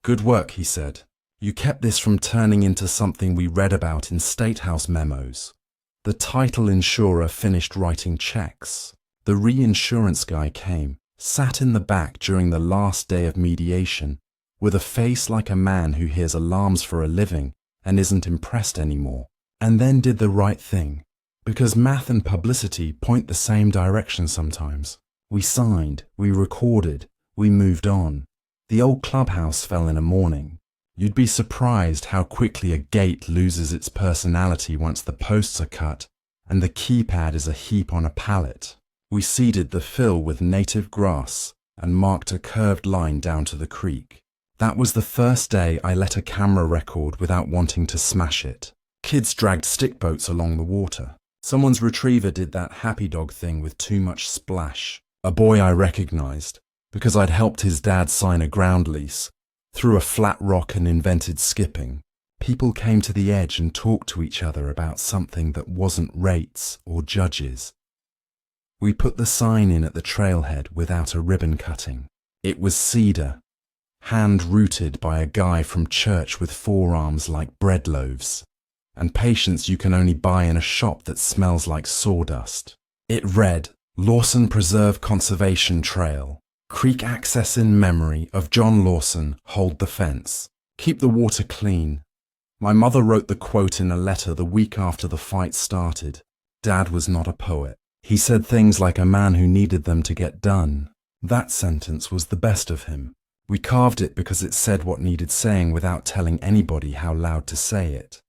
Good work, he said. You kept this from turning into something we read about in State House memos. The title insurer finished writing checks. The reinsurance guy came, sat in the back during the last day of mediation, with a face like a man who hears alarms for a living and isn't impressed anymore, and then did the right thing. Because math and publicity point the same direction sometimes. We signed, we recorded, we moved on. The old clubhouse fell in a morning. You'd be surprised how quickly a gate loses its personality once the posts are cut and the keypad is a heap on a pallet. We seeded the fill with native grass and marked a curved line down to the creek. That was the first day I let a camera record without wanting to smash it. Kids dragged stick boats along the water. Someone's retriever did that happy dog thing with too much splash. A boy I recognized, because I'd helped his dad sign a ground lease, threw a flat rock and invented skipping. People came to the edge and talked to each other about something that wasn't rates or judges. We put the sign in at the trailhead without a ribbon cutting. It was cedar, hand-rooted by a guy from church with forearms like bread loaves, and patience you can only buy in a shop that smells like sawdust. It read, Lawson Preserve Conservation Trail. Creek access in memory of John Lawson, hold the fence. Keep the water clean. My mother wrote the quote in a letter the week after the fight started. Dad was not a poet. He said things like a man who needed them to get done. That sentence was the best of him. We carved it because it said what needed saying without telling anybody how loud to say it.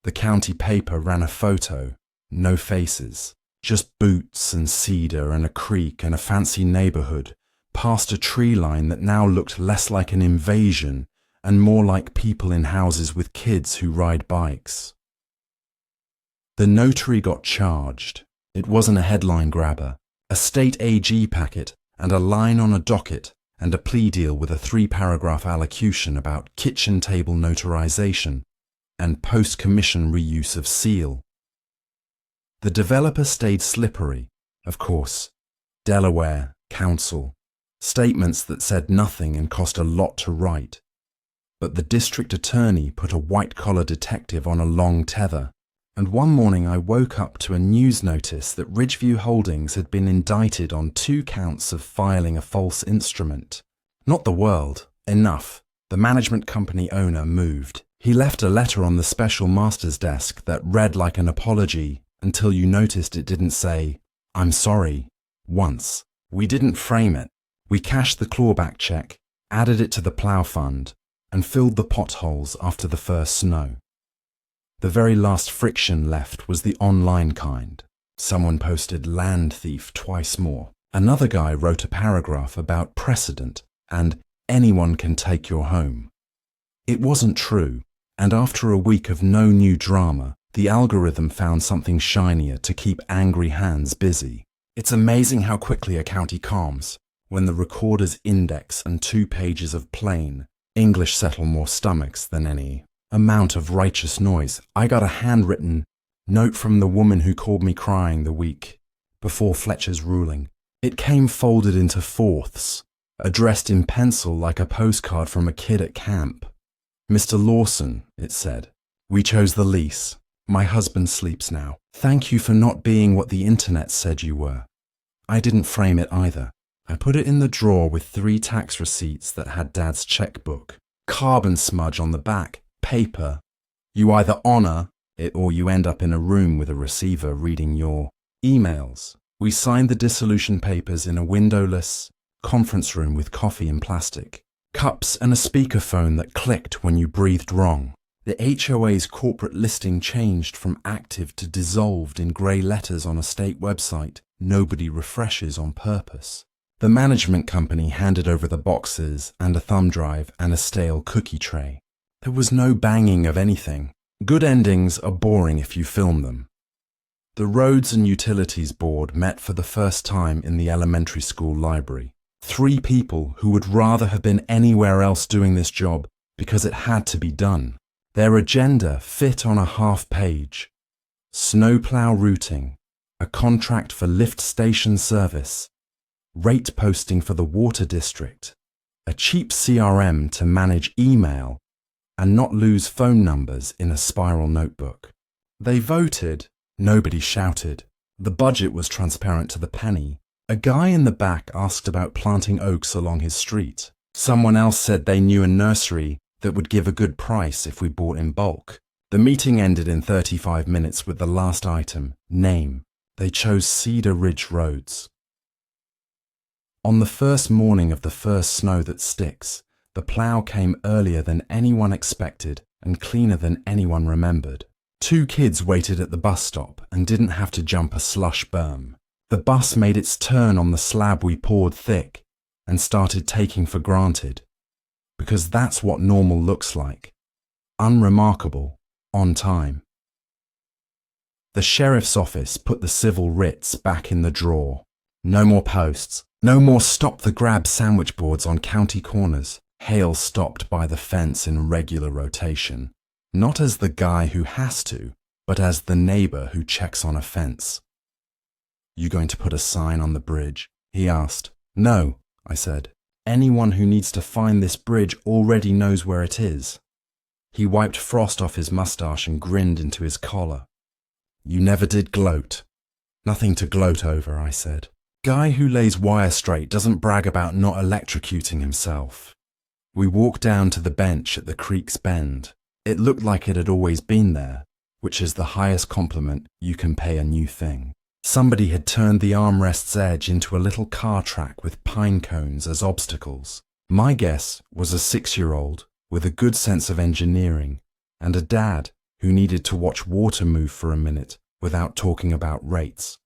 The county paper ran a photo, no faces, just boots and cedar and a creek and a fancy neighborhood, past a tree line that now looked less like an invasion and more like people in houses with kids who ride bikes. The notary got charged. It wasn't a headline grabber. A state AG packet and a line on a docket and a plea deal with a 3-paragraph allocution about kitchen table notarization and post-commission reuse of seal. The developer stayed slippery, of course. Delaware, council, statements that said nothing and cost a lot to write. But the district attorney put a white-collar detective on a long tether, and one morning I woke up to a news notice that Ridgeview Holdings had been indicted on 2 counts of filing a false instrument. Not the world. Enough. The management company owner moved. He left a letter on the special master's desk that read like an apology until you noticed it didn't say, "I'm sorry," once. We didn't frame it. We cashed the clawback check, added it to the plough fund, and filled the potholes after the first snow. The very last friction left was the online kind. Someone posted land thief twice more. Another guy wrote a paragraph about precedent and anyone can take your home. It wasn't true, and after a week of no new drama, the algorithm found something shinier to keep angry hands busy. It's amazing how quickly a county calms when the recorder's index and 2 pages of plain English settle more stomachs than any amount of righteous noise. I got a handwritten note from the woman who called me crying the week before Fletcher's ruling. It came folded into fourths, addressed in pencil like a postcard from a kid at camp. Mr. Lawson, it said, we chose the lease. My husband sleeps now. Thank you for not being what the internet said you were. I didn't frame it either. I put it in the drawer with 3 tax receipts that had Dad's checkbook. Carbon smudge on the back paper. You either honor it or you end up in a room with a receiver reading your emails. We signed the dissolution papers in a windowless conference room with coffee in plastic, cups and a speakerphone that clicked when you breathed wrong. The HOA's corporate listing changed from active to dissolved in grey letters on a state website nobody refreshes on purpose. The management company handed over the boxes and a thumb drive and a stale cookie tray. There was no banging of anything. Good endings are boring if you film them. The Roads and Utilities Board met for the first time in the elementary school library. 3 people who would rather have been anywhere else doing this job because it had to be done. Their agenda fit on a half page. Snowplow routing, a contract for lift station service, rate posting for the water district, a cheap CRM to manage email and not lose phone numbers in a spiral notebook. They voted. Nobody shouted. The budget was transparent to the penny. A guy in the back asked about planting oaks along his street. Someone else said they knew a nursery that would give a good price if we bought in bulk. The meeting ended in 35 minutes with the last item, name. They chose Cedar Ridge Roads. On the first morning of the first snow that sticks, the plough came earlier than anyone expected and cleaner than anyone remembered. 2 kids waited at the bus stop and didn't have to jump a slush berm. The bus made its turn on the slab we poured thick and started taking for granted, because that's what normal looks like. Unremarkable, on time. The sheriff's office put the civil writs back in the drawer. No more posts. No more stop-the-grab sandwich boards on county corners. Hail stopped by the fence in regular rotation. Not as the guy who has to, but as the neighbor who checks on a fence. You going to put a sign on the bridge? He asked. No, I said. Anyone who needs to find this bridge already knows where it is. He wiped frost off his mustache and grinned into his collar. You never did gloat. Nothing to gloat over, I said. Guy who lays wire straight doesn't brag about not electrocuting himself. We walked down to the bench at the creek's bend. It looked like it had always been there, which is the highest compliment you can pay a new thing. Somebody had turned the armrest's edge into a little car track with pine cones as obstacles. My guess was a 6-year-old with a good sense of engineering and a dad who needed to watch water move for a minute without talking about rates.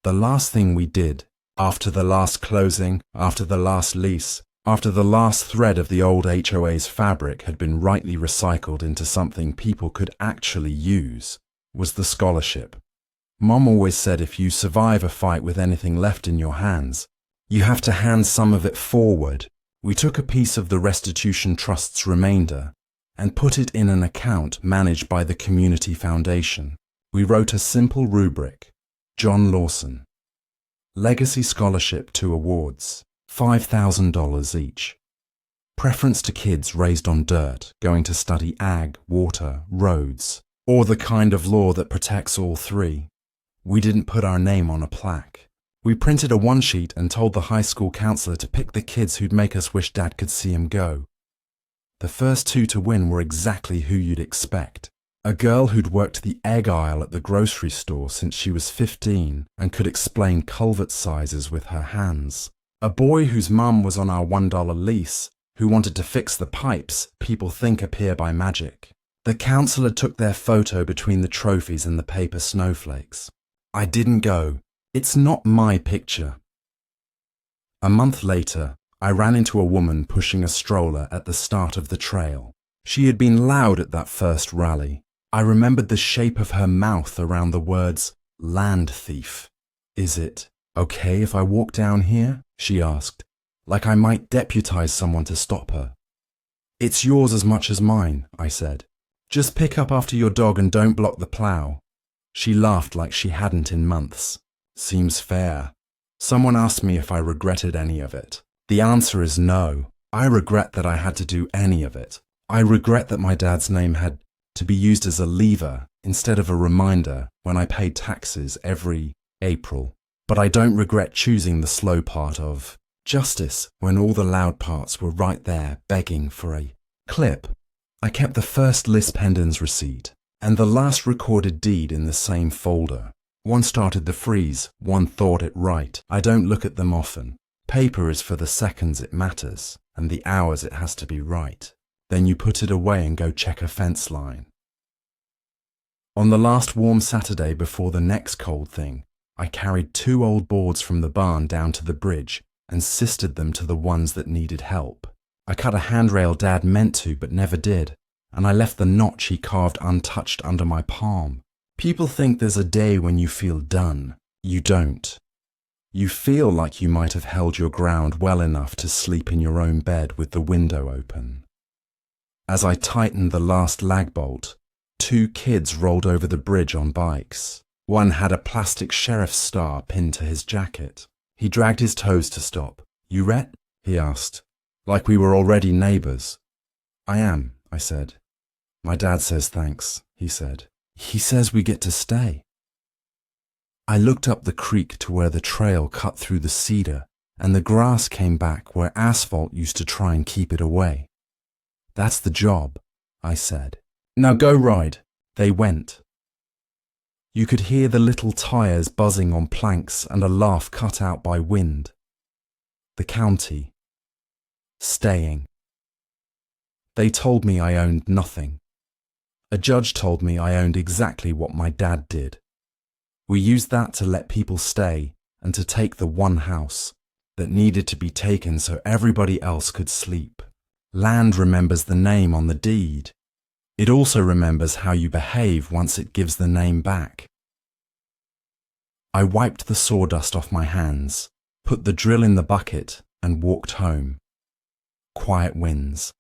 The last thing we did, after the last closing, after the last lease, after the last thread of the old HOA's fabric had been rightly recycled into something people could actually use, was the scholarship. Mom always said if you survive a fight with anything left in your hands, you have to hand some of it forward. We took a piece of the restitution trust's remainder and put it in an account managed by the community foundation. We wrote a simple rubric, John Lawson. Legacy scholarship 2 awards, $5,000 each. Preference to kids raised on dirt, going to study ag, water, roads, or the kind of law that protects all 3. We didn't put our name on a plaque. We printed a 1-sheet and told the high school counselor to pick the kids who'd make us wish Dad could see him go. The first 2 to win were exactly who you'd expect. A girl who'd worked the egg aisle at the grocery store since she was 15 and could explain culvert sizes with her hands. A boy whose mum was on our $1 lease who wanted to fix the pipes people think appear by magic. The counselor took their photo between the trophies and the paper snowflakes. I didn't go. It's not my picture. A month later, I ran into a woman pushing a stroller at the start of the trail. She had been loud at that first rally. I remembered the shape of her mouth around the words, land thief. Is it okay if I walk down here? She asked, like I might deputize someone to stop her. It's yours as much as mine, I said. Just pick up after your dog and don't block the plough. She laughed like she hadn't in months. Seems fair. Someone asked me if I regretted any of it. The answer is no. I regret that I had to do any of it. I regret that my dad's name had to be used as a lever instead of a reminder when I paid taxes every April. But I don't regret choosing the slow part of justice when all the loud parts were right there begging for a clip. I kept the first list Pendens receipt and the last recorded deed in the same folder. One started to freeze, one thought it right. I don't look at them often. Paper is for the seconds it matters and the hours it has to be right. Then you put it away and go check a fence line. On the last warm Saturday before the next cold thing, I carried 2 old boards from the barn down to the bridge and sistered them to the ones that needed help. I cut a handrail Dad meant to but never did, and I left the notch he carved untouched under my palm. People think there's a day when you feel done. You don't. You feel like you might have held your ground well enough to sleep in your own bed with the window open. As I tightened the last lag bolt, 2 kids rolled over the bridge on bikes. One had a plastic sheriff's star pinned to his jacket. He dragged his toes to stop. "You Rhett?" he asked, like we were already neighbours. "I am," I said. "My dad says thanks," he said. "He says we get to stay." I looked up the creek to where the trail cut through the cedar and the grass came back where asphalt used to try and keep it away. "That's the job," I said. "Now go ride." They went. You could hear the little tyres buzzing on planks and a laugh cut out by wind. The county. Staying. They told me I owned nothing. A judge told me I owned exactly what my dad did. We used that to let people stay and to take the one house that needed to be taken so everybody else could sleep. Land remembers the name on the deed. It also remembers how you behave once it gives the name back. I wiped the sawdust off my hands, put the drill in the bucket and walked home. Quiet winds.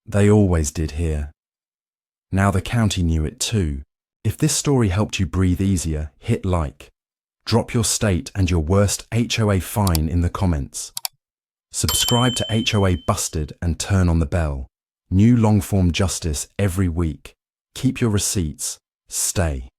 They always did here. Now the county knew it too. If this story helped you breathe easier, hit like. Drop your state and your worst HOA fine in the comments. Subscribe to HOA Busted and turn on the bell. New long-form justice every week. Keep your receipts. Stay.